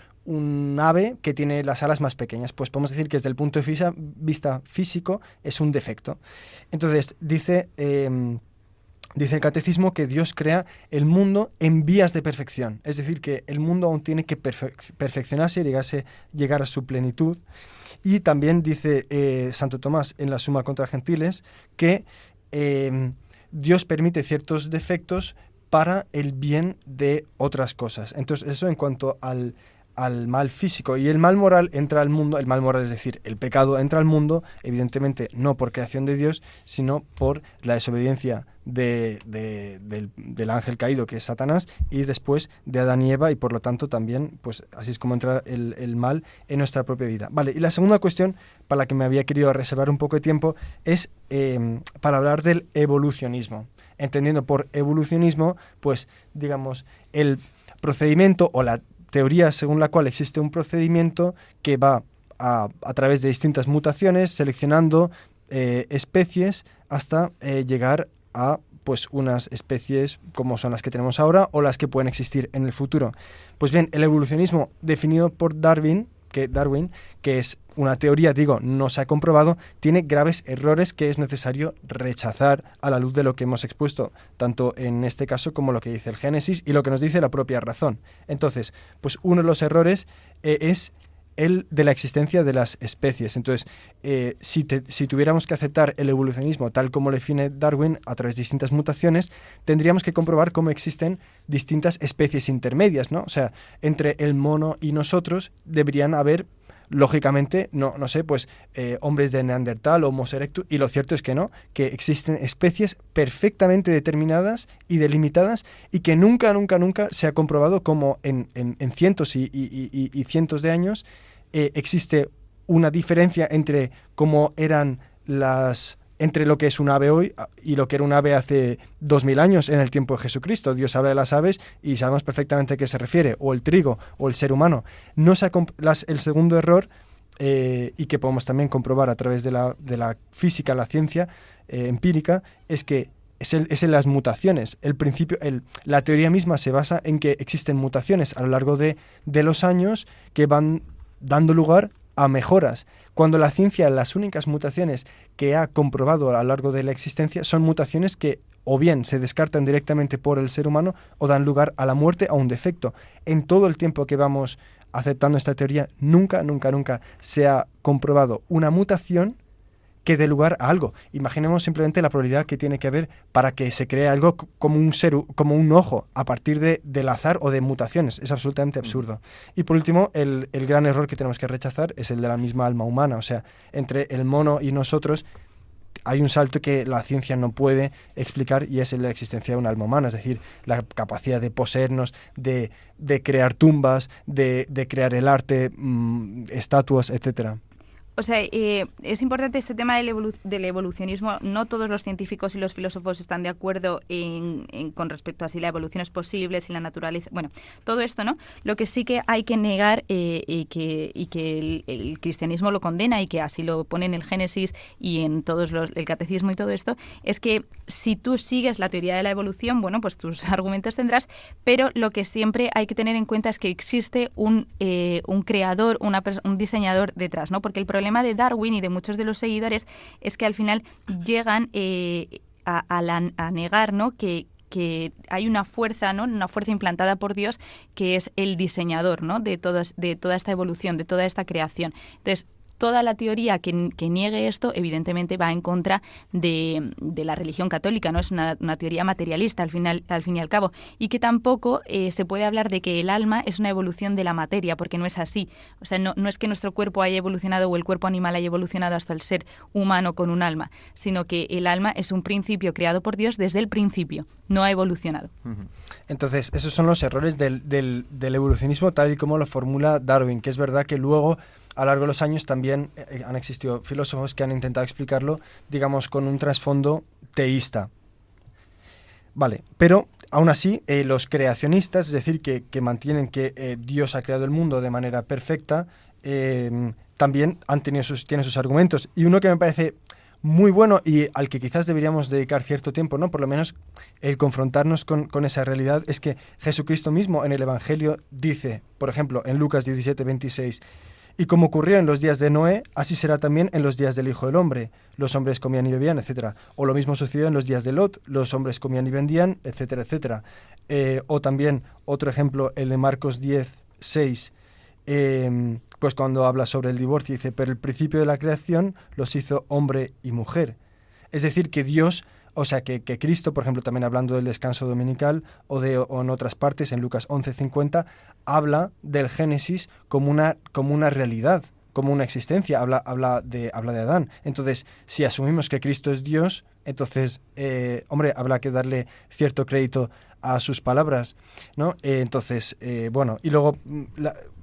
ave que tiene las alas más pequeñas. Pues podemos decir que desde el punto de vista físico es un defecto. Entonces, dice el Catecismo que Dios crea el mundo en vías de perfección. Es decir, que el mundo aún tiene que perfeccionarse y llegar a su plenitud. Y también dice Santo Tomás en la Suma contra Gentiles que Dios permite ciertos defectos para el bien de otras cosas. Entonces, eso en cuanto al mal físico. Y el mal moral entra al mundo, el mal moral, es decir, el pecado entra al mundo, evidentemente no por creación de Dios, sino por la desobediencia del ángel caído, que es Satanás, y después de Adán y Eva, y por lo tanto también, pues así es como entra el mal en nuestra propia vida. Vale, y la segunda cuestión, para la que me había querido reservar un poco de tiempo, es para hablar del evolucionismo. Entendiendo por evolucionismo, pues, digamos, el procedimiento o la teoría según la cual existe un procedimiento que va a través de distintas mutaciones, seleccionando especies hasta llegar a pues unas especies como son las que tenemos ahora o las que pueden existir en el futuro. Pues bien, el evolucionismo definido por Darwin, que es una teoría, no se ha comprobado, tiene graves errores que es necesario rechazar a la luz de lo que hemos expuesto, tanto en este caso como lo que dice el Génesis y lo que nos dice la propia razón. Entonces, pues uno de los errores es el de la existencia de las especies. Entonces, si tuviéramos que aceptar el evolucionismo tal como lo define Darwin a través de distintas mutaciones, tendríamos que comprobar cómo existen distintas especies intermedias, ¿no? O sea, entre el mono y nosotros deberían haber, lógicamente, hombres de Neandertal o Homo erectus, y lo cierto es que no, que existen especies perfectamente determinadas y delimitadas y que nunca se ha comprobado cómo en cientos y cientos de años existe una diferencia entre cómo eran entre lo que es un ave hoy y lo que era un ave hace 2000 años en el tiempo de Jesucristo. Dios habla de las aves y sabemos perfectamente a qué se refiere, o el trigo, o el ser humano. El segundo error, y que podemos también comprobar a través de la física, la ciencia empírica, es que es en las mutaciones. La teoría misma se basa en que existen mutaciones a lo largo de los años que van dando lugar a mejoras, cuando la ciencia, las únicas mutaciones que ha comprobado a lo largo de la existencia son mutaciones que o bien se descartan directamente por el ser humano o dan lugar a la muerte, a un defecto. En todo el tiempo que vamos aceptando esta teoría, nunca se ha comprobado una mutación que dé lugar a algo. Imaginemos simplemente la probabilidad que tiene que haber para que se cree algo como un ojo a partir del azar o de mutaciones. Es absolutamente absurdo. Y por último, el gran error que tenemos que rechazar es el de la misma alma humana. O sea, entre el mono y nosotros hay un salto que la ciencia no puede explicar, y es el de la existencia de un alma humana, es decir, la capacidad de poseernos, de crear tumbas, de crear el arte, estatuas, etcétera. O sea, es importante este tema del evolucionismo. No todos los científicos y los filósofos están de acuerdo con respecto a si la evolución es posible, si la naturaleza... Bueno, todo esto, ¿no? Lo que sí que hay que negar y que el cristianismo lo condena, y que así lo pone en el Génesis y en el catecismo y todo esto, es que si tú sigues la teoría de la evolución, bueno, pues tus argumentos tendrás, pero lo que siempre hay que tener en cuenta es que existe un creador, un diseñador detrás, ¿no? Porque el problema de Darwin y de muchos de los seguidores es que al final llegan a negar, ¿no?, que hay una fuerza, ¿no?, una fuerza implantada por Dios, que es el diseñador, ¿no?, de toda esta evolución, de toda esta creación. Entonces, toda la teoría que niegue esto, evidentemente, va en contra de la religión católica, ¿no? Es una teoría materialista, al fin y al cabo, y que tampoco se puede hablar de que el alma es una evolución de la materia, porque no es así. O sea, no es que nuestro cuerpo haya evolucionado o el cuerpo animal haya evolucionado hasta el ser humano con un alma, sino que el alma es un principio creado por Dios desde el principio, no ha evolucionado. Entonces, esos son los errores del evolucionismo tal y como lo formula Darwin, que es verdad que luego, a lo largo de los años, también han existido filósofos que han intentado explicarlo, digamos, con un trasfondo teísta. Vale, pero aún así, los creacionistas, es decir, que mantienen que Dios ha creado el mundo de manera perfecta, también tienen sus argumentos. Y uno que me parece muy bueno y al que quizás deberíamos dedicar cierto tiempo, ¿no?, por lo menos el confrontarnos con esa realidad, es que Jesucristo mismo en el Evangelio dice, por ejemplo, en Lucas 17:26, y como ocurrió en los días de Noé, así será también en los días del Hijo del Hombre. Los hombres comían y bebían, etc. O lo mismo sucedió en los días de Lot. Los hombres comían y vendían, etcétera, etcétera. O también, otro ejemplo, el de Marcos 10:6, pues cuando habla sobre el divorcio, dice, pero el principio de la creación los hizo hombre y mujer. Es decir, que Dios... O sea, que Cristo, por ejemplo, también hablando del descanso dominical o en otras partes, en Lucas 11:50, habla del Génesis como una realidad, como una existencia, habla de Adán. Entonces, si asumimos que Cristo es Dios, entonces, habrá que darle cierto crédito a sus palabras, ¿no? Entonces, bueno, y luego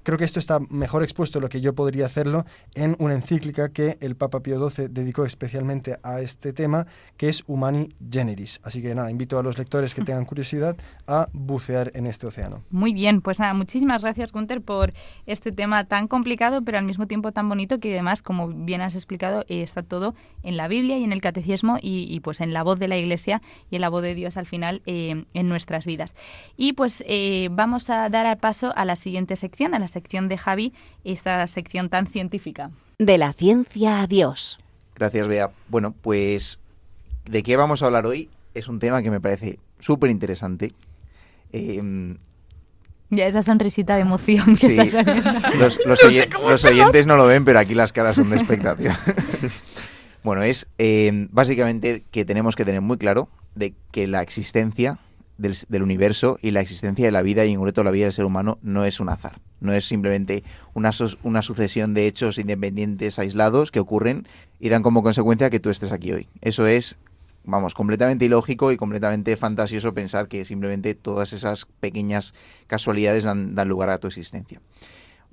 creo que esto está mejor expuesto, lo que yo podría hacerlo, en una encíclica que el Papa Pío XII dedicó especialmente a este tema, que es Humani Generis. Así que nada, invito a los lectores que tengan curiosidad a bucear en este océano. Muy bien, pues nada, muchísimas gracias, Gunther, por este tema tan complicado, pero al mismo tiempo tan bonito, que además, como bien has explicado, está todo en la Biblia y en el Catecismo y pues en la voz de la Iglesia y en la voz de Dios al final en nuestras vidas. Y pues vamos a dar al paso a la siguiente sección, a la sección de Javi, esta sección tan científica. De la ciencia a Dios. Gracias, Bea. Bueno, pues ¿de qué vamos a hablar hoy? Es un tema que me parece súper interesante. Ya esa sonrisita de emoción que sí, está saliendo. Los oyentes no lo ven, pero aquí las caras son de expectación. Bueno, es básicamente que tenemos que tener muy claro de que la existencia del universo y la existencia de la vida, y en concreto la vida del ser humano, no es un azar. No es simplemente una sucesión de hechos independientes aislados que ocurren y dan como consecuencia que tú estés aquí hoy. Eso es, vamos, completamente ilógico y completamente fantasioso pensar que simplemente todas esas pequeñas casualidades dan lugar a tu existencia.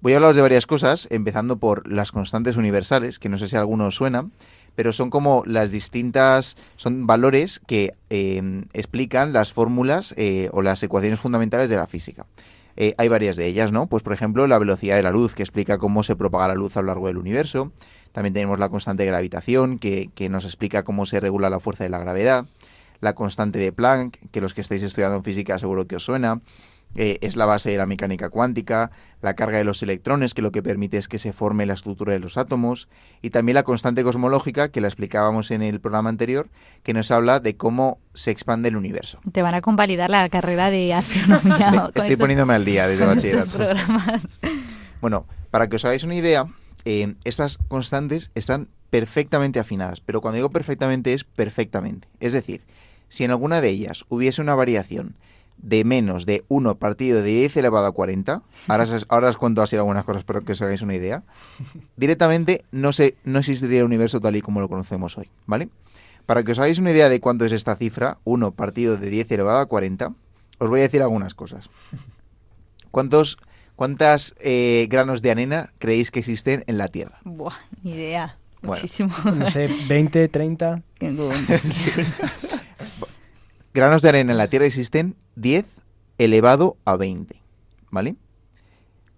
Voy a hablaros de varias cosas, empezando por las constantes universales, que no sé si a alguno os suena, pero son como son valores que explican las fórmulas o las ecuaciones fundamentales de la física. Hay varias de ellas, ¿no? Pues, por ejemplo, la velocidad de la luz, que explica cómo se propaga la luz a lo largo del universo. También tenemos la constante de gravitación, que nos explica cómo se regula la fuerza de la gravedad. La constante de Planck, que los que estáis estudiando en física seguro que os suena. Es la base de la mecánica cuántica, la carga de los electrones, que lo que permite es que se forme la estructura de los átomos, y también la constante cosmológica, que la explicábamos en el programa anterior, que nos habla de cómo se expande el universo. Te van a convalidar la carrera de astronomía. Estoy poniéndome al día desde bachillerato. Programas. Bueno, para que os hagáis una idea, estas constantes están perfectamente afinadas, pero cuando digo perfectamente es perfectamente. Es decir, si en alguna de ellas hubiese una variación de menos de 1 partido de 10 elevado a 40, ahora os cuento así algunas cosas para que os hagáis una idea, directamente no existiría el universo tal y como lo conocemos hoy, ¿vale? Para que os hagáis una idea de cuánto es esta cifra, 1 partido de 10 elevado a 40, os voy a decir algunas cosas. ¿Cuántas granos de arena creéis que existen en la Tierra? Buah, ni idea. Bueno, muchísimo. No sé, 20, 30... Sí. Granos de arena en la Tierra existen 10 elevado a 20, ¿vale?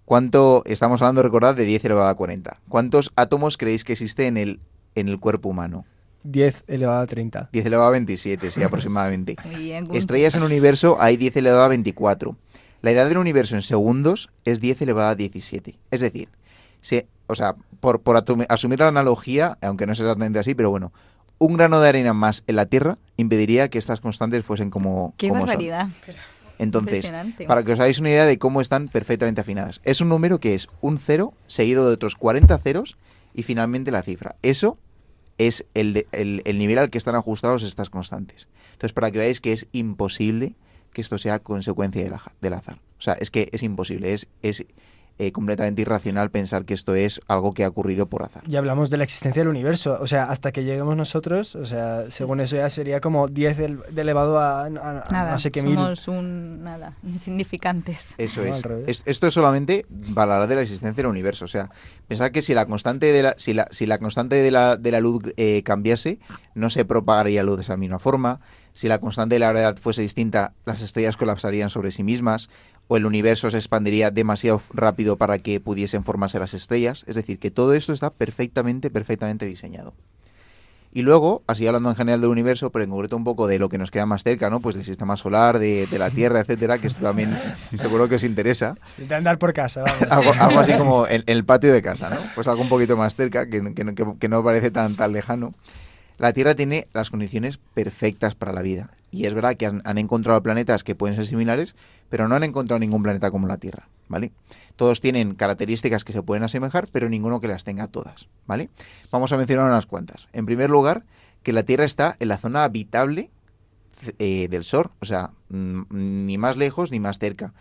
¿Cuánto estamos hablando, recordad, de 10 elevado a 40? ¿Cuántos átomos creéis que existen en el cuerpo humano? 10 elevado a 30. 10 elevado a 27, sí, aproximadamente. Muy bien, Estrellas en el universo hay 10 elevado a 24. La edad del universo en segundos es 10 elevado a 17. Es decir, por asumir la analogía, aunque no es exactamente así, pero bueno, un grano de arena más en la Tierra impediría que estas constantes fuesen como ¡Qué como barbaridad! son. Entonces, Impresionante. para que os hagáis una idea de cómo están perfectamente afinadas. Es un número que es un 0 seguido de otros 40 ceros y finalmente la cifra. Eso es el nivel al que están ajustados estas constantes. Entonces, para que veáis que es imposible que esto sea consecuencia del azar. O sea, es que es imposible, es completamente irracional pensar que esto es algo que ha ocurrido por azar. Y hablamos de la existencia del universo, o sea, hasta que lleguemos nosotros, o sea, según eso ya sería como 10 de elevado a nada, no sé qué mil. somos insignificantes. Eso No, es. al revés. Esto es solamente para hablar de la existencia del universo. O sea, pensad que si la constante de la luz cambiase, no se propagaría la luz de esa misma forma. Si la constante de la gravedad fuese distinta, las estrellas colapsarían sobre sí mismas, o el universo se expandiría demasiado rápido para que pudiesen formarse las estrellas. Es decir, que todo esto está perfectamente diseñado. Y luego, así hablando en general del universo, pero en concreto un poco de lo que nos queda más cerca, ¿no? Pues del sistema solar, de la Tierra, etcétera, que esto también seguro que os interesa. Sí, de andar por casa, vamos. Algo así como en el patio de casa, ¿no? Pues algo un poquito más cerca, que no parece tan lejano. La Tierra tiene las condiciones perfectas para la vida. Y es verdad que han encontrado planetas que pueden ser similares, pero no han encontrado ningún planeta como la Tierra, ¿vale? Todos tienen características que se pueden asemejar, pero ninguno que las tenga todas, ¿vale? Vamos a mencionar unas cuantas. En primer lugar, que la Tierra está en la zona habitable del Sol, o sea, ni más lejos ni más cerca.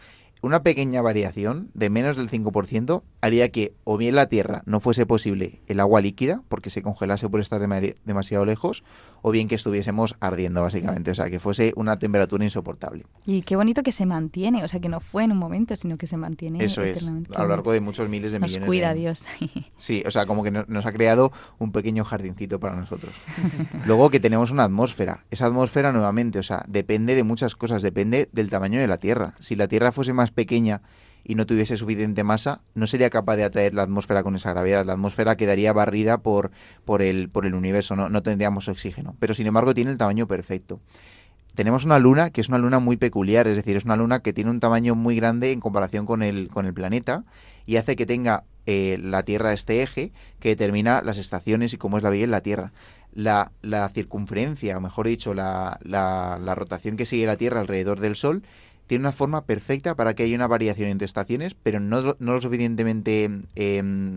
Una pequeña variación de menos del 5% haría que o bien la Tierra no fuese posible el agua líquida, porque se congelase por estar demasiado lejos, o bien que estuviésemos ardiendo, básicamente. O sea, que fuese una temperatura insoportable. Y qué bonito que se mantiene, o sea, que no fue en un momento, sino que se mantiene Eso eternamente. es, a lo largo de muchos miles de millones Nos cuida de años. Dios. Sí, o sea, como que nos ha creado un pequeño jardincito para nosotros. Luego que tenemos una atmósfera. Esa atmósfera, nuevamente, o sea, depende de muchas cosas, depende del tamaño de la Tierra. Si la Tierra fuese más pequeña y no tuviese suficiente masa, no sería capaz de atraer la atmósfera con esa gravedad. La atmósfera quedaría barrida por el universo, no tendríamos oxígeno. Pero, sin embargo, tiene el tamaño perfecto. Tenemos una luna que es una luna muy peculiar, es decir, es una luna que tiene un tamaño muy grande en comparación con el planeta y hace que tenga la Tierra este eje que determina las estaciones y cómo es la vida en la Tierra. La circunferencia, o mejor dicho, la rotación que sigue la Tierra alrededor del Sol tiene una forma perfecta para que haya una variación entre estaciones, pero no lo suficientemente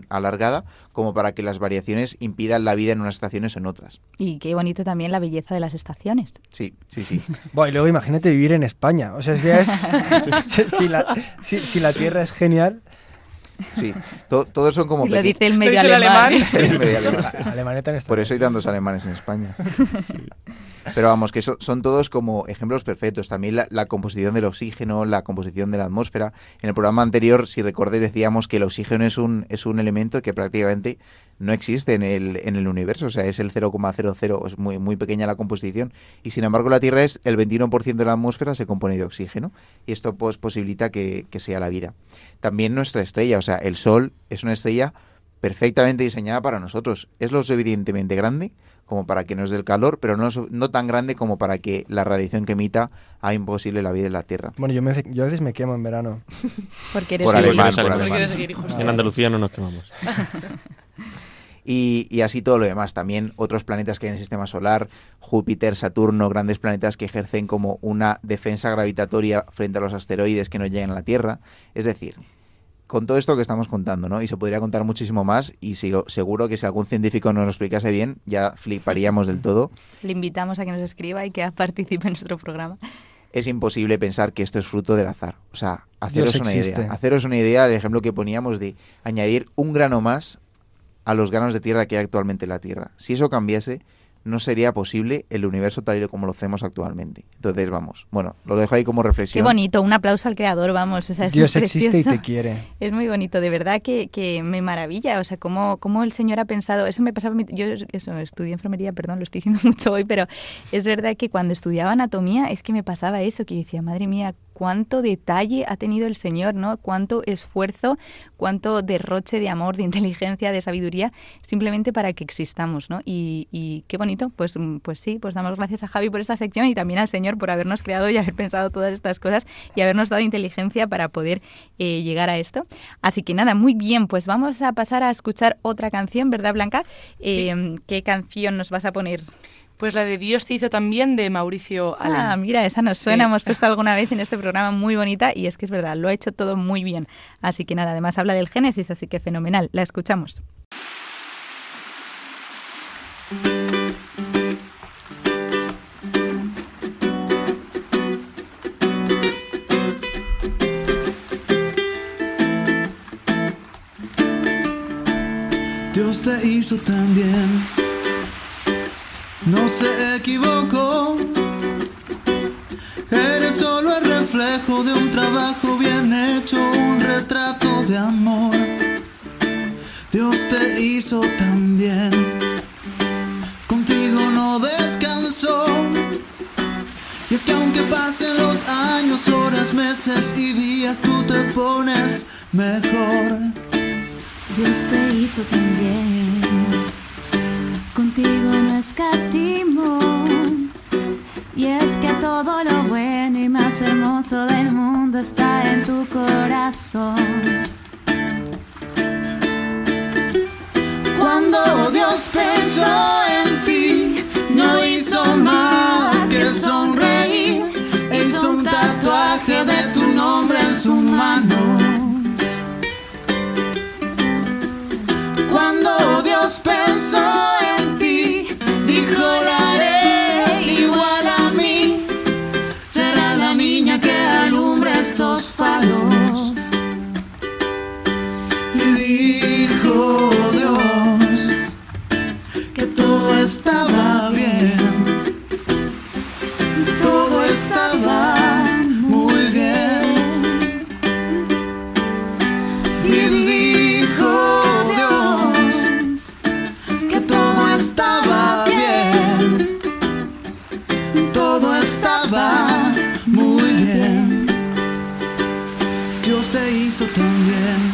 alargada como para que las variaciones impidan la vida en unas estaciones o en otras. Y qué bonito también la belleza de las estaciones. Sí. Bueno, y luego imagínate vivir en España. O sea, es que si la Tierra es genial... Sí, todos son como... Lo dice el medio alemán. El medio alemán. Alemania también está. Por eso hay tantos alemanes en España. Sí. Pero vamos, que son todos como ejemplos perfectos. También la composición del oxígeno, la composición de la atmósfera. En el programa anterior, si recordáis, decíamos que el oxígeno es un elemento que prácticamente no existe en el universo. O sea, es el 0,00, es muy pequeña la composición. Y sin embargo, la Tierra es el 21% de la atmósfera se compone de oxígeno. Y esto pues posibilita que sea la vida. También nuestra estrella, o sea, el Sol es una estrella perfectamente diseñada para nosotros. Es lo suficientemente grande como para que nos dé el calor, pero no tan grande como para que la radiación que emita haga imposible la vida en la Tierra. Bueno, yo a veces me quemo en verano. Porque eres por alemán. En Andalucía no nos quemamos. Y así todo lo demás. También otros planetas que hay en el sistema solar, Júpiter, Saturno, grandes planetas que ejercen como una defensa gravitatoria frente a los asteroides que no llegan a la Tierra. Es decir, con todo esto que estamos contando, ¿no? Y se podría contar muchísimo más y seguro que si algún científico nos lo explicase bien, ya fliparíamos del todo. Le invitamos a que nos escriba y que participe en nuestro programa. Es imposible pensar que esto es fruto del azar. O sea, haceros una idea del ejemplo que poníamos de añadir un grano más a los granos de tierra que hay actualmente en la Tierra. Si eso cambiase, no sería posible el universo tal y como lo hacemos actualmente. Entonces, vamos, bueno, lo dejo ahí como reflexión. Qué bonito, un aplauso al creador, vamos. O sea, Dios existe y te quiere. Es muy bonito, de verdad que me maravilla, o sea, cómo el Señor ha pensado, eso me pasaba, yo estudié enfermería, perdón, lo estoy diciendo mucho hoy, pero es verdad que cuando estudiaba anatomía es que me pasaba eso, que yo decía, madre mía, cuánto detalle ha tenido el Señor, ¿no? Cuánto esfuerzo, cuánto derroche de amor, de inteligencia, de sabiduría, simplemente para que existamos, ¿no? Y qué bonito, pues sí, pues damos gracias a Javi por esta sección y también al Señor por habernos creado y haber pensado todas estas cosas y habernos dado inteligencia para poder llegar a esto. Así que nada, muy bien, pues vamos a pasar a escuchar otra canción, ¿verdad, Blanca? Sí. ¿Qué canción nos vas a poner? Pues la de Dios te hizo también, de Mauricio Alem. Ah, mira, esa nos suena, hemos puesto alguna vez en este programa, muy bonita, y es que es verdad, lo ha hecho todo muy bien. Así que nada, además habla del Génesis, así que fenomenal, la escuchamos. Dios te hizo también, no se equivocó. Eres solo el reflejo de un trabajo bien hecho, un retrato de amor. Dios te hizo también, contigo no descansó. Y es que aunque pasen los años, horas, meses y días, tú te pones mejor. Dios te hizo también, contigo no escatimó. Y es que todo lo bueno y más hermoso del mundo está en tu corazón. Cuando Dios pensó en ti, no hizo más que sonreír. Hizo un tatuaje de tu nombre en su mano. Cuando Dios pensó en ti, dijo la haré igual a mí. Será la niña que alumbre estos faros. Y Dios te hizo tan bien.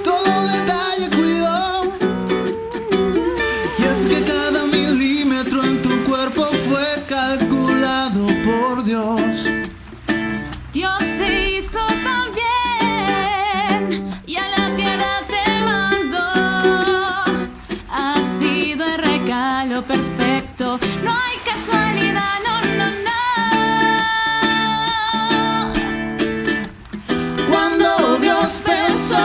Todo detalle cuidó, y es que cada milímetro en tu cuerpo fue calculado por Dios. Dios te hizo tan bien y a la tierra te mandó. Ha sido el regalo perfecto, no hay casualidad, no, no, no. Cuando Dios pensó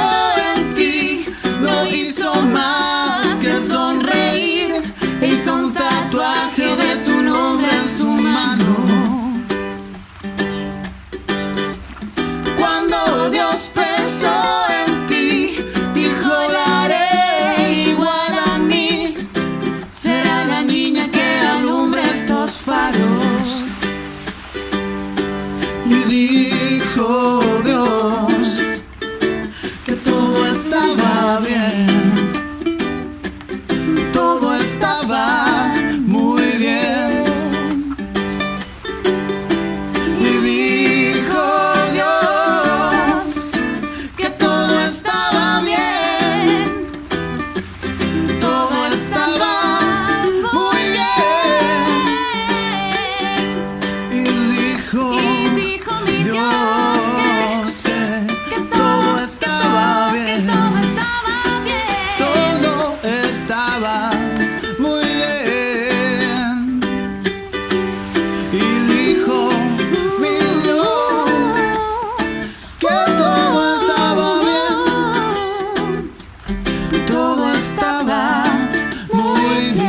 en ti, no hizo más que sonreír. Hizo un tatuaje de tu nombre en su mano. Cuando Dios pensó en ti, dijo la haré igual a mí. Será la niña que alumbre estos faros. Y dijo Dios que todo estaba bien. Todo estaba muy bien. Y dijo Dios que todo estaba bien. Todo estaba muy bien. Y dijo mi Dios que todo estaba bien. Todo estaba muy bien. Y dijo mi Dios que todo estaba bien. Todo estaba muy bien.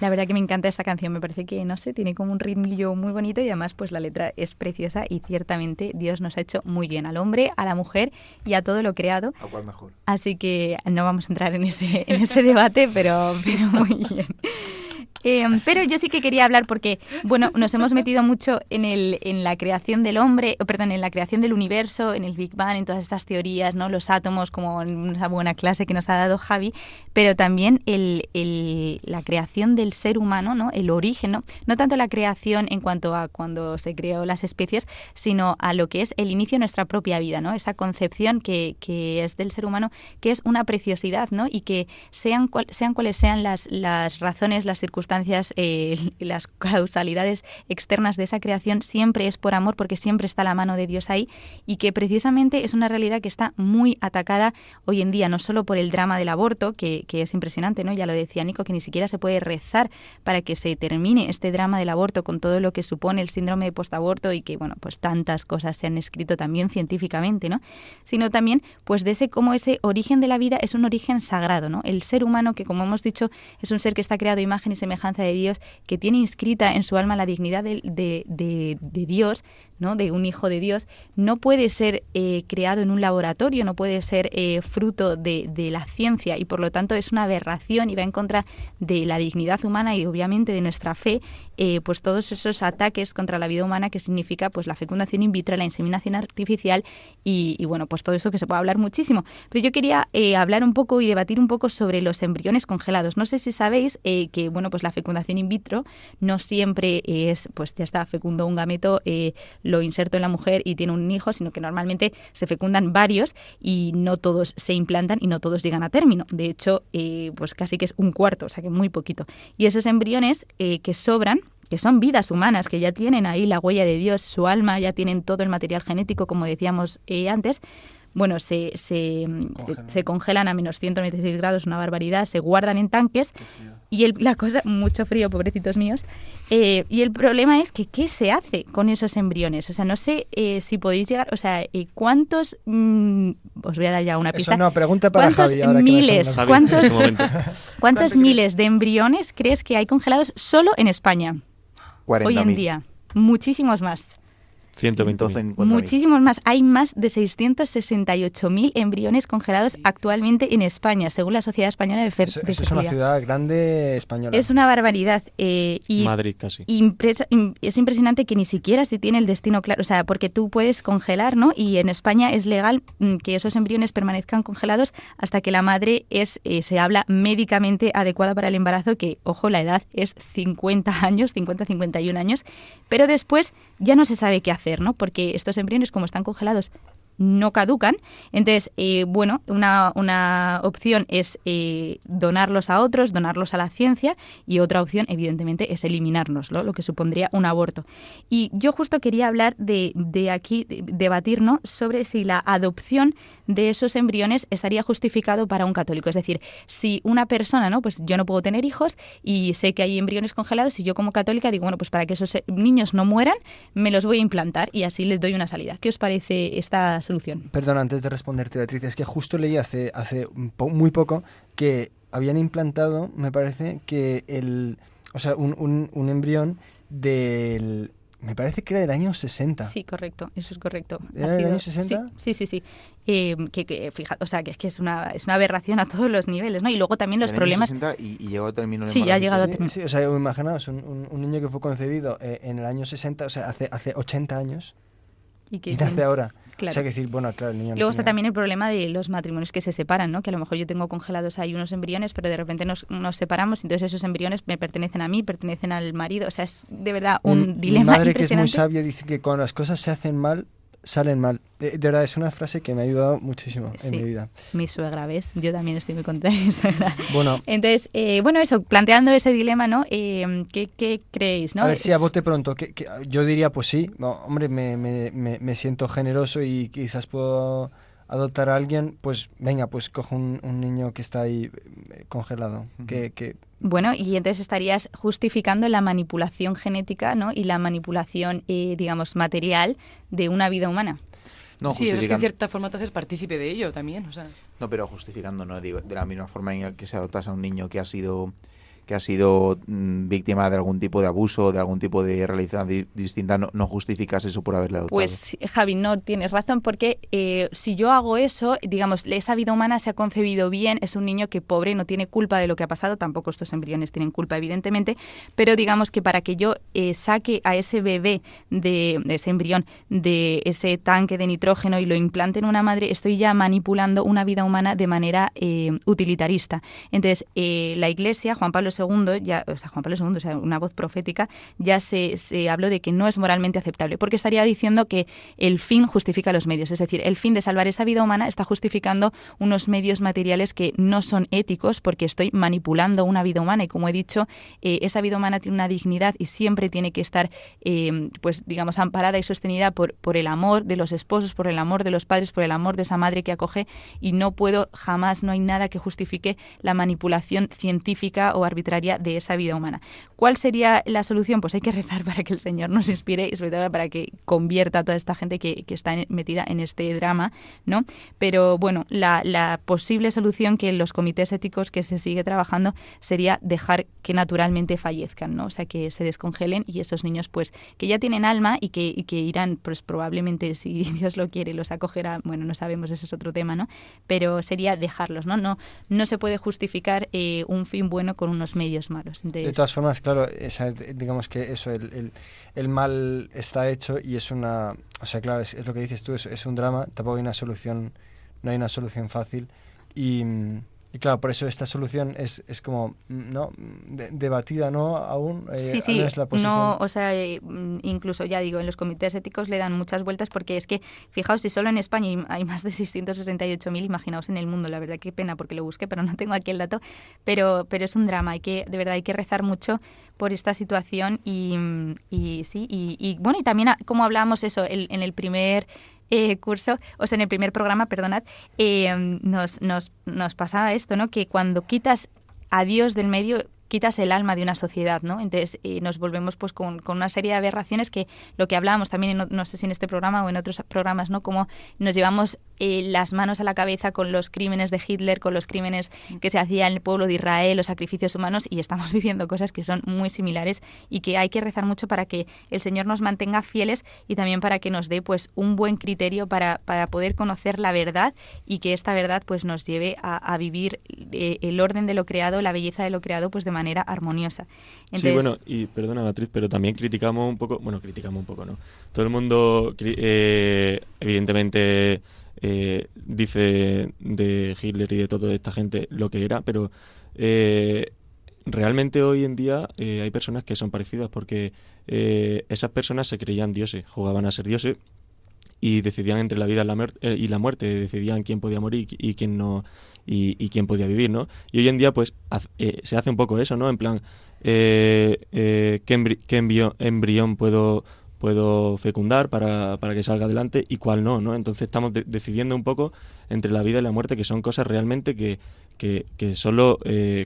La verdad que me encanta esta canción, me parece que, no sé, tiene como un ritmillo muy bonito y además pues la letra es preciosa y ciertamente Dios nos ha hecho muy bien al hombre, a la mujer y a todo lo creado. ¿A cuál mejor? Así que no vamos a entrar en ese debate, pero muy bien. Pero yo sí que quería hablar porque, bueno, nos hemos metido mucho en la creación del hombre, en la creación del universo, en el Big Bang, en todas estas teorías, ¿no? Los átomos, como en una buena clase que nos ha dado Javi, pero también la creación del ser humano, ¿no? El origen, ¿no? No tanto la creación en cuanto a cuando se creó las especies, sino a lo que es el inicio de nuestra propia vida, ¿no? Esa concepción que es del ser humano, que es una preciosidad, ¿no? Y que sean cuales sean las razones, las circunstancias, las causalidades externas de esa creación, siempre es por amor, porque siempre está la mano de Dios ahí, y que precisamente es una realidad que está muy atacada hoy en día, no solo por el drama del aborto, que es impresionante, ¿no? Ya lo decía Nico, que ni siquiera se puede rezar para que se termine este drama del aborto con todo lo que supone el síndrome de postaborto y que, bueno, pues tantas cosas se han escrito también científicamente, ¿no? Sino también, pues de cómo ese origen de la vida es un origen sagrado, ¿no? El ser humano, que como hemos dicho, es un ser que está creado a imagen y semejanza de Dios, que tiene inscrita en su alma la dignidad de Dios, ¿no? De un hijo de Dios, no puede ser creado en un laboratorio, no puede ser fruto de la ciencia, y por lo tanto es una aberración y va en contra de la dignidad humana y obviamente de nuestra fe, pues todos esos ataques contra la vida humana que significa pues la fecundación in vitro, la inseminación artificial y bueno, pues todo eso que se puede hablar muchísimo. Pero yo quería hablar un poco y debatir un poco sobre los embriones congelados. No sé si sabéis que bueno, pues la fecundación in vitro no siempre es, pues ya está, fecundo un gameto, lo inserto en la mujer y tiene un hijo, sino que normalmente se fecundan varios y no todos se implantan y no todos llegan a término. De hecho, pues casi que es un cuarto, o sea que muy poquito. Y esos embriones que sobran, que son vidas humanas, que ya tienen ahí la huella de Dios, su alma, ya tienen todo el material genético, como decíamos antes, bueno, se congelan a menos 196 grados, una barbaridad, se guardan en tanques y la cosa, mucho frío, pobrecitos míos, y el problema es que ¿qué se hace con esos embriones? O sea, no sé si podéis llegar, o sea, ¿cuántos, os voy a dar ya una pista. Eso no, pregunta para Javi. Ahora ¿Cuántos miles de embriones crees que hay congelados solo en España? 40.000. Hoy en día, muchísimos más. 120.000. Muchísimos más. Hay más de 668.000 embriones congelados actualmente en España, según la Sociedad Española de Fertilidad. Eso es una ciudad grande española. Es una barbaridad. Y Madrid casi. Es impresionante que ni siquiera se tiene el destino claro, o sea, porque tú puedes congelar, ¿no? Y en España es legal que esos embriones permanezcan congelados hasta que la madre se habla médicamente adecuada para el embarazo, que, ojo, la edad es 50 años, 50-51 años, pero después ya no se sabe qué hacer, ¿no? Porque estos embriones, como están congelados, no caducan. Entonces, bueno, una opción es donarlos a otros, donarlos a la ciencia, y otra opción, evidentemente, es eliminarnoslo, lo que supondría un aborto. Y yo justo quería hablar de aquí, debatir, ¿no?, sobre si la adopción de esos embriones estaría justificado para un católico. Es decir, si una persona, ¿no?, pues yo no puedo tener hijos y sé que hay embriones congelados, y yo como católica digo, bueno, pues para que esos niños no mueran, me los voy a implantar y así les doy una salida. ¿Qué os parece esta solución? Perdón, antes de responderte, Beatriz, es que justo leí hace muy poco que habían implantado, me parece, que un embrión del... Me parece que era del año 60. Sí, correcto, eso es correcto. ¿Era del año 60? Sí. Fíjate, o sea, que es una aberración a todos los niveles, ¿no? Y luego también los problemas... Año 60 y llegó a término. Sí, ya ha llegado a término. Sí, o sea, imaginaos, un niño que fue concebido en el año 60, o sea, hace 80 años, y nace ahora. Claro. O sea, que decir, bueno, claro, el niño Luego está también el problema de los matrimonios que se separan, ¿no? Que a lo mejor yo tengo congelados ahí unos embriones, pero de repente nos separamos, entonces esos embriones me pertenecen a mí, pertenecen al marido. O sea, es de verdad un dilema Mi madre, que es muy impresionante. sabia, dice que cuando las cosas se hacen mal, salen mal. De verdad, es una frase que me ha ayudado muchísimo en mi vida. Mi suegra, ¿ves? Yo también estoy muy contenta de mi suegra. Bueno. Entonces, bueno, eso, planteando ese dilema, ¿no? ¿Qué creéis, no? A ver, sí, a bote pronto. Yo diría, pues sí, no, hombre, me siento generoso y quizás puedo adoptar a alguien, pues venga, pues cojo un niño que está ahí congelado. Bueno, y entonces estarías justificando la manipulación genética, ¿no? Y la manipulación, digamos, material de una vida humana. No, sí, es que en cierta forma te haces partícipe de ello también, o sea. No, pero justificando, no digo, de la misma forma en que se adoptase a un niño que ha sido víctima de algún tipo de abuso, de algún tipo de realidad distinta, no justificas eso por haberle adoptado. Pues, Javi, no tienes razón, porque si yo hago eso, digamos, esa vida humana se ha concebido bien, es un niño que, pobre, no tiene culpa de lo que ha pasado, tampoco estos embriones tienen culpa, evidentemente, pero digamos que para que yo saque a ese bebé de ese embrión de ese tanque de nitrógeno y lo implante en una madre, estoy ya manipulando una vida humana de manera utilitarista. Entonces, la Iglesia, Juan Pablo II, o sea, una voz profética, ya se habló de que no es moralmente aceptable, porque estaría diciendo que el fin justifica los medios, es decir, el fin de salvar esa vida humana está justificando unos medios materiales que no son éticos, porque estoy manipulando una vida humana, y como he dicho, esa vida humana tiene una dignidad y siempre tiene que estar, pues digamos, amparada y sostenida por el amor de los esposos, por el amor de los padres, por el amor de esa madre que acoge, y no hay nada que justifique la manipulación científica o arbitraria de esa vida humana. ¿Cuál sería la solución? Pues hay que rezar para que el Señor nos inspire y sobre todo para que convierta a toda esta gente que está metida en este drama, ¿no? Pero bueno, la posible solución que en los comités éticos que se sigue trabajando sería dejar que naturalmente fallezcan, ¿no? O sea, que se descongelen y esos niños, pues, que ya tienen alma y que irán, pues probablemente, si Dios lo quiere, los acogerá, bueno, no sabemos, ese es otro tema, ¿no? Pero sería dejarlos, ¿no? No se puede justificar un fin bueno con unos medios malos. Entonces, de todas formas, claro, digamos que eso, el mal está hecho y es una... O sea, claro, es lo que dices tú, es un drama, tampoco hay una solución, no hay una solución fácil y claro, por eso esta solución es como, ¿no? Debatida, ¿no? Aún. Sí, no es la posición. No, o sea, incluso, ya digo, en los comités éticos le dan muchas vueltas porque es que, fijaos, si solo en España hay más de 668.000, imaginaos en el mundo, la verdad, qué pena porque lo busqué, pero no tengo aquí el dato, pero es un drama, de verdad hay que rezar mucho por esta situación y bueno, y también como hablábamos eso, en el primer... curso, o sea, en el primer programa, perdonad, nos pasaba esto, ¿no? Que cuando quitas a Dios del medio, quitas el alma de una sociedad, ¿no? Entonces nos volvemos pues con una serie de aberraciones que lo que hablábamos también, no sé si en este programa o en otros programas, ¿no? Como nos llevamos las manos a la cabeza con los crímenes de Hitler, con los crímenes que se hacían en el pueblo de Israel, los sacrificios humanos, y estamos viviendo cosas que son muy similares y que hay que rezar mucho para que el Señor nos mantenga fieles y también para que nos dé pues un buen criterio para poder conocer la verdad y que esta verdad pues nos lleve a vivir el orden de lo creado, la belleza de lo creado pues de manera armoniosa. Entonces, sí, bueno, y perdona Beatriz, pero también criticamos un poco, ¿no? Todo el mundo evidentemente dice de Hitler y de toda esta gente lo que era, pero realmente hoy en día hay personas que son parecidas porque esas personas se creían dioses, jugaban a ser dioses y decidían entre la vida y la muerte, decidían quién podía morir y quién no, y quién podía vivir, ¿no? Y hoy en día pues se hace un poco eso, ¿no? En plan, ¿qué embrión puedo fecundar para que salga adelante y cuál no, ¿no? Entonces estamos decidiendo un poco entre la vida y la muerte, que son cosas realmente que solo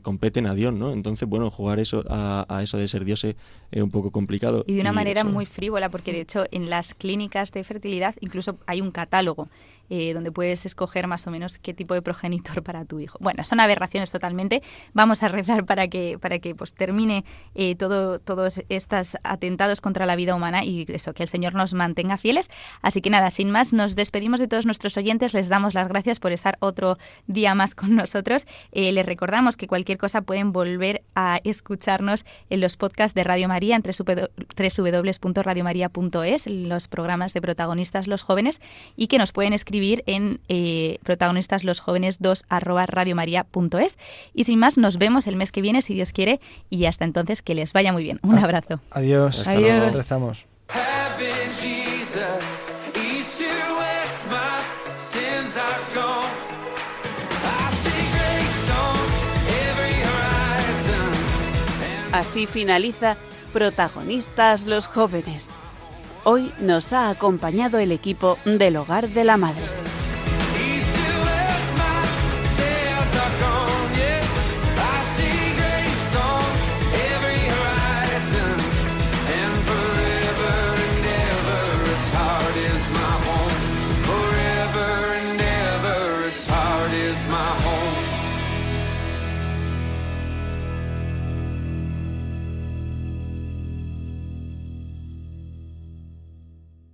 competen a Dios, ¿no? Entonces, bueno, jugar eso a eso de ser dioses es un poco complicado. Y de una manera muy frívola, porque de hecho en las clínicas de fertilidad incluso hay un catálogo donde puedes escoger más o menos qué tipo de progenitor para tu hijo. Bueno, son aberraciones totalmente. Vamos a rezar para que pues termine todos estos atentados contra la vida humana y eso, que el Señor nos mantenga fieles. Así que nada, sin más, nos despedimos de todos nuestros oyentes, les damos las gracias por estar otro día más con nosotros. Les recordamos que cualquier cosa pueden volver a escucharnos en los podcasts de Radio María en www.radiomaria.es, los programas de Protagonistas los Jóvenes, y que nos pueden escribir en protagonistasLosJovenes2@radiomaria.es. Y sin más, nos vemos el mes que viene, si Dios quiere, y hasta entonces que les vaya muy bien. Un abrazo. Adiós. Hasta luego. Rezamos. Así finaliza Protagonistas los Jóvenes. Hoy nos ha acompañado el equipo del Hogar de la Madre.